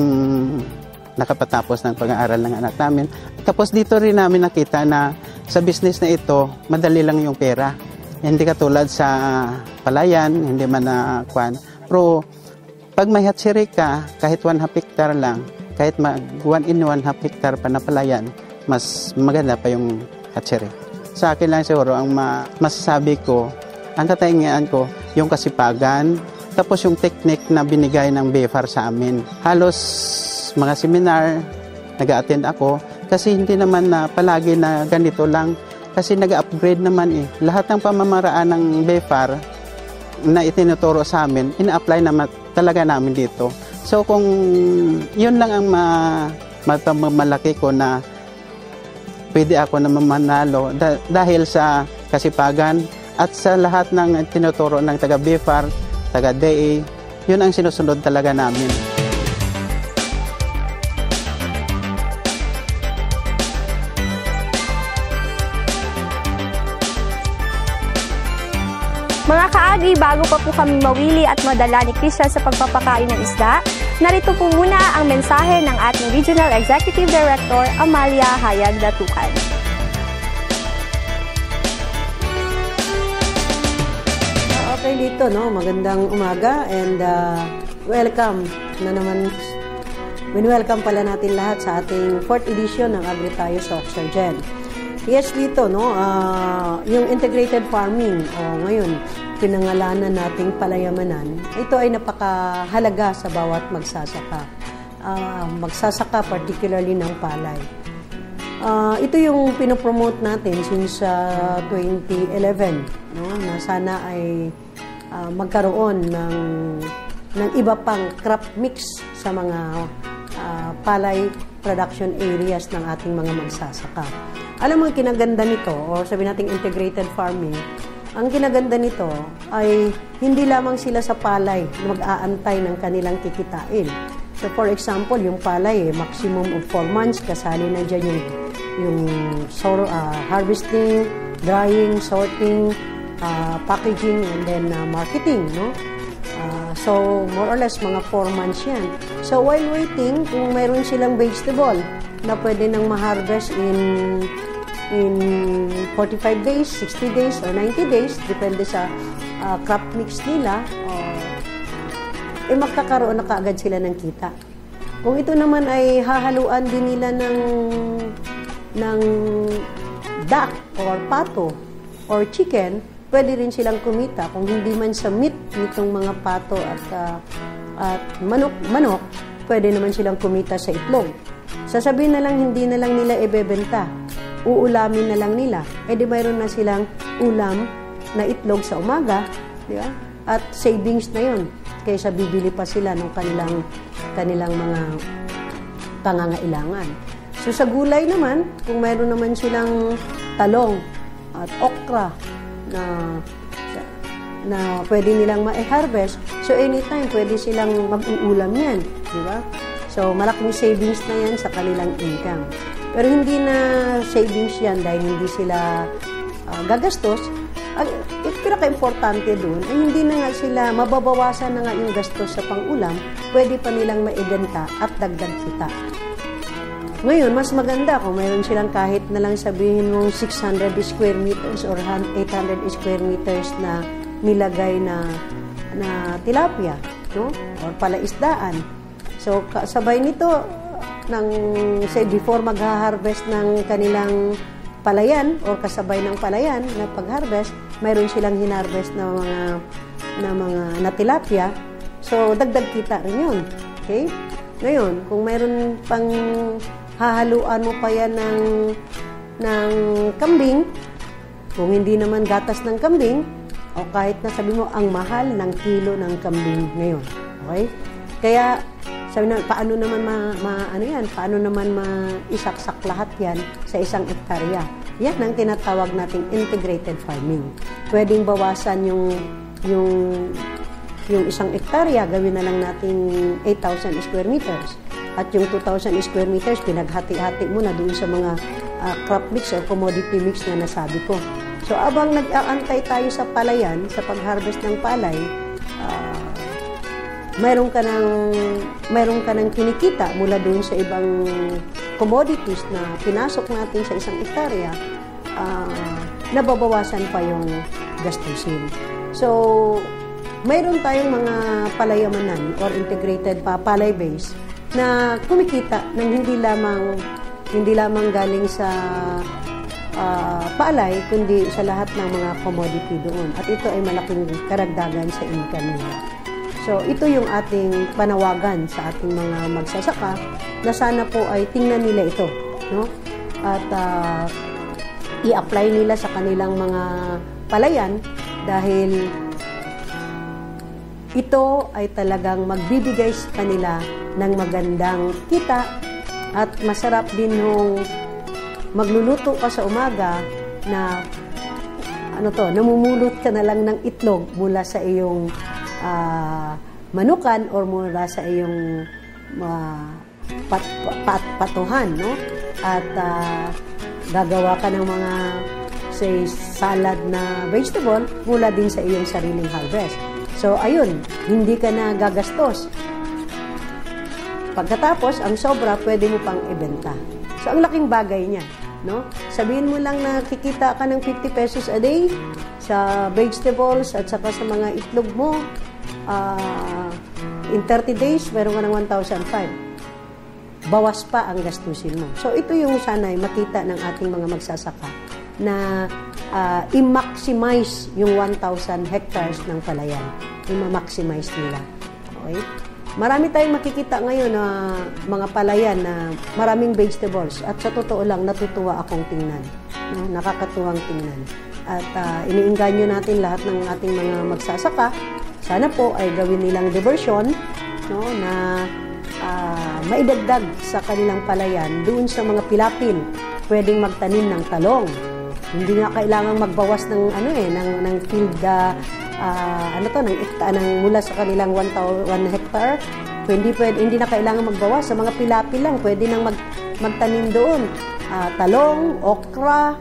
nakapatapos ng pag-aaral ng anak namin. Tapos dito rin namin nakita na sa business na ito, madali lang yung pera. Hindi katulad sa palayan, hindi man na Pero pag may hatchery ka, kahit 1/2 hectare lang, kahit 1 in 1/2 hectare pa na palayan, mas maganda pa yung hatchery. Sa akin lang siguro, ang masasabi ko, ang kataingaan ko, yung kasipagan, tapos yung technique na binigay ng BFAR sa amin. Halos mga seminar, nag-attend ako, kasi hindi naman na palagi na ganito lang, kasi nag-upgrade naman eh. Lahat ng pamamaraan ng BFAR na itinuturo sa amin, ina-apply naman talaga namin dito. So kung yun lang ang malaki ko na pwede ako na manalo dahil sa kasipagan at sa lahat ng tinuturo ng taga-BFAR, taga-DA, yun ang sinusunod talaga namin. Mga kaagi, bago pa po kami mawili at madala ni Christian sa pagpapakain ng isda, narito po muna ang mensahe ng ating Regional Executive Director, Amalia Hayag-Datukan. Okay, Lito, no? Magandang umaga and welcome na naman. Welcome pala natin lahat sa ating 4th edition ng Agri Tayo sa Oxygen. Yes, Lito, no? Yung integrated farming, ngayon, pinangalanan nating palayamanan, ito ay napakahalaga sa bawat magsasaka. Magsasaka particularly ng palay. Ito yung pinopromote natin since 2011, no? Na sana ay magkaroon ng iba pang crop mix sa mga palay production areas ng ating mga magsasaka. Alam mo, ang kinaganda nito, or sabi nating integrated farming, ang kinaganda nito ay hindi lamang sila sa palay na mag-aantay ng kanilang kikitain. So for example, yung palay, maximum of 4 months, kasali na dyan yung harvesting, drying, sorting, packaging, and then marketing, no? So more or less mga 4 months yan. So while waiting, kung mayroon silang vegetable na pwede nang ma-harvest in 45 days, 60 days, or 90 days, depende sa crop mix nila, magkakaroon na kaagad sila ng kita. Kung ito naman ay hahaluan din nila ng duck or pato or chicken, pwede rin silang kumita. Kung hindi man sa meat nitong mga pato at manok, pwede naman silang kumita sa itlog. Sasabihin na lang, hindi na lang nila ibebenta. Uulamin na lang nila. Di mayroon na silang ulam na itlog sa umaga, di ba? At savings na yon kaysa bibili pa sila ng kanilang mga pangangailangan. So sa gulay naman, kung mayroon naman silang talong at okra na pwede nilang ma-harvest, so anytime pwede silang mag-uulam yan, di ba? So malaking savings na yan sa kanilang income. Pero hindi na savings yan dahil hindi sila gagastos. Ang pinaka-importante doon ay hindi na nga sila, mababawasan na nga yung gastos sa pang-ulam, pwede pa nilang maibenta at dagdag kita. Ngayon, mas maganda kung mayroon silang kahit na lang sabihin mong 600 square meters or 800 square meters na nilagay na tilapia, no? Or palaisdaan. So, kasabay nito, before mag-harvest ng kanilang palayan or kasabay ng palayan na pag-harvest, mayroon silang hinarvest na mga tilapia. So, dagdag kita rin yun. Okay? Ngayon, kung mayroon pang hahaluan mo pa yan ng kambing, kung hindi naman gatas ng kambing, o kahit na sabi mo, ang mahal ng kilo ng kambing ngayon. Okay? Kaya, sabi na, paano naman maisaksak lahat yan sa isang hektarya? Yan ang tinatawag nating integrated farming. Pwedeng bawasan yung isang hektarya, gawin na lang natin 8,000 square meters. At yung 2,000 square meters, pinaghati-hati mo na doon sa mga crop mix or commodity mix na nasabi ko. So, abang nag-aantay tayo sa palayan, sa pag-harvest ng palay, mayroon ka ng kinikita mula doon sa ibang commodities na pinasok natin sa isang hektarya, nababawasan pa yung gastusin. So, mayroon tayong mga palayamanan or integrated palay base na kumikita ng hindi lamang galing sa palay, kundi sa lahat ng mga commodity doon. At ito ay malaking karagdagan sa income nila. So, ito yung ating panawagan sa ating mga magsasaka na sana po ay tingnan nila ito, no? At i-apply nila sa kanilang mga palayan dahil ito ay talagang magbibigay sa kanila ng magandang kita at masarap din nung magluluto ka sa umaga na namumulot ka na lang ng itlog mula sa iyong manukan or mula sa iyong patuhan, no? At gagawa ka ng mga say salad na vegetable mula din sa iyong sariling harvest. So ayun, hindi ka na gagastos. Pagkatapos, ang sobra pwede mo pang ibenta. So ang laking bagay niya, no? Sabihin mo lang na kikita ka ng 50 pesos a day sa vegetables at saka sa mga itlog mo. In 30 days, meron ka ng 1,500. Bawas pa ang gastusin mo. So, ito yung sana'y makita ng ating mga magsasaka na i-maximize yung 1,000 hectares ng palayan. I-maximize nila. Okay? Marami tayong makikita ngayon na mga palayan na maraming vegetables at sa totoo lang natutuwa akong tingnan. No? Nakakatuwang tingnan. At iniingganyo natin lahat ng ating mga magsasaka. Sana po ay gawin nilang diversion, no, na maidagdag sa kanilang palayan doon sa mga pilapin. Pwedeng magtanim ng talong. Hindi nga kailangang magbawas ng ng field ng mula sa kanilang 1 hectare. Hindi na kailangan magbawas sa mga pilapil lang. Pwede nang magtanim doon. Talong, okra,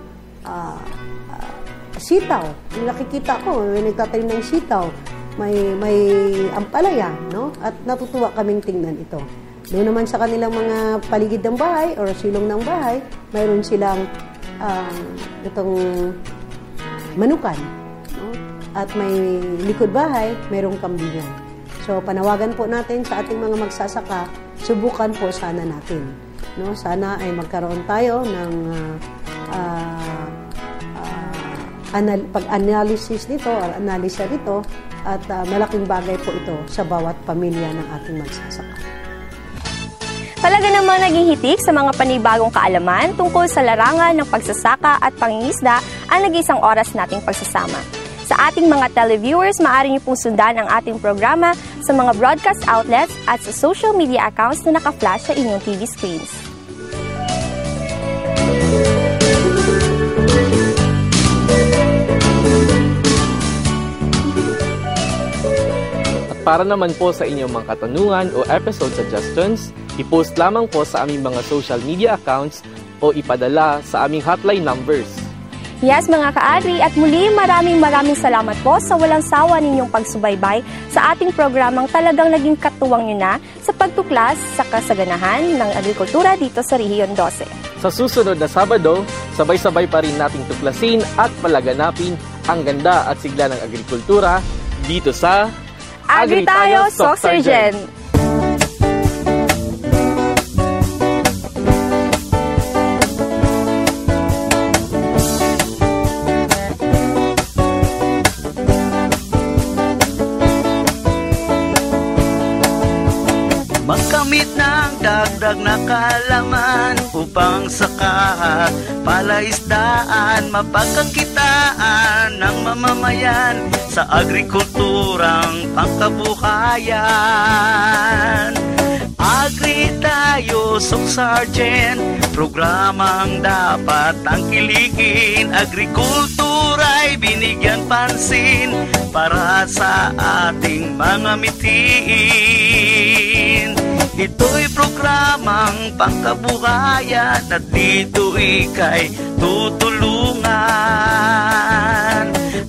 sitaw. Yung nakikita ko, may nagtatanim ng sitaw. May ampalaya, no? At natutuwa kaming tingnan ito. Doon naman sa kanilang mga paligid ng bahay or silong ng bahay, mayroon silang itong manukan, no? At may likod bahay, mayroong kambingan. So panawagan po natin sa ating mga magsasaka, subukan po sana natin, no? Sana ay magkaroon tayo ng pag-analysis nito or analisa nito at malaking bagay po ito sa bawat pamilya ng ating magsasaka. Talaga namang naging hitik sa mga panibagong kaalaman tungkol sa larangan ng pagsasaka at pangingisda ang nag-isang oras nating pagsasama. Sa ating mga televiewers, maaari niyo pong sundan ang ating programa sa mga broadcast outlets at sa social media accounts na naka-flash sa inyong TV screens. Para naman po sa inyong mga katanungan o episode suggestions, i-post lamang po sa aming mga social media accounts o ipadala sa aming hotline numbers. Yes, mga ka-agri, at muli maraming salamat po sa walang sawa ninyong pagsubaybay sa ating programang talagang naging katuwang nyo na sa pagtuklas sa kasaganahan ng agrikultura dito sa Rehiyon 12. Sa susunod na Sabado, sabay-sabay pa rin nating tuklasin at palaganapin ang ganda at sigla ng agrikultura dito sa Agri tayo, Soxargen! Magkamit ng dagdag na kaalaman upang saka palaisdaan mapagkakitaan ng mamamayan sa agrikulturang pangkabuhayan. Agri tayo, Soxargen, programang dapat tangkilikin. Agrikultura'y binigyan pansin para sa ating mga mitiin. Ito'y programang pangkabuhayan at dito ika'y tutulungan.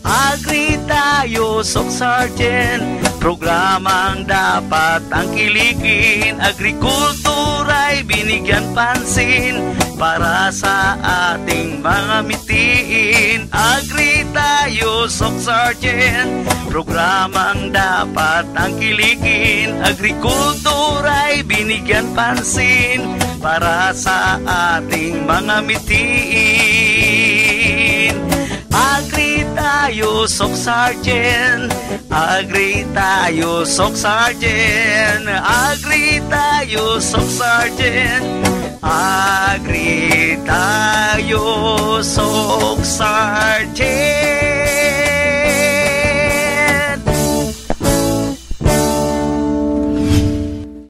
Agri tayo, Soxargen, programang dapat tangkilikin. Agrikultura'y binigyan pansin para sa ating mga mitiin. Agri tayo, Soxargen, programang dapat tangkilikin. Agrikultura'y binigyan pansin para sa ating mga mitiin. Agri tayo, Soxargen, agri tayo, Soxargen, agri tayo, Soxargen, agri tayo, Soxargen.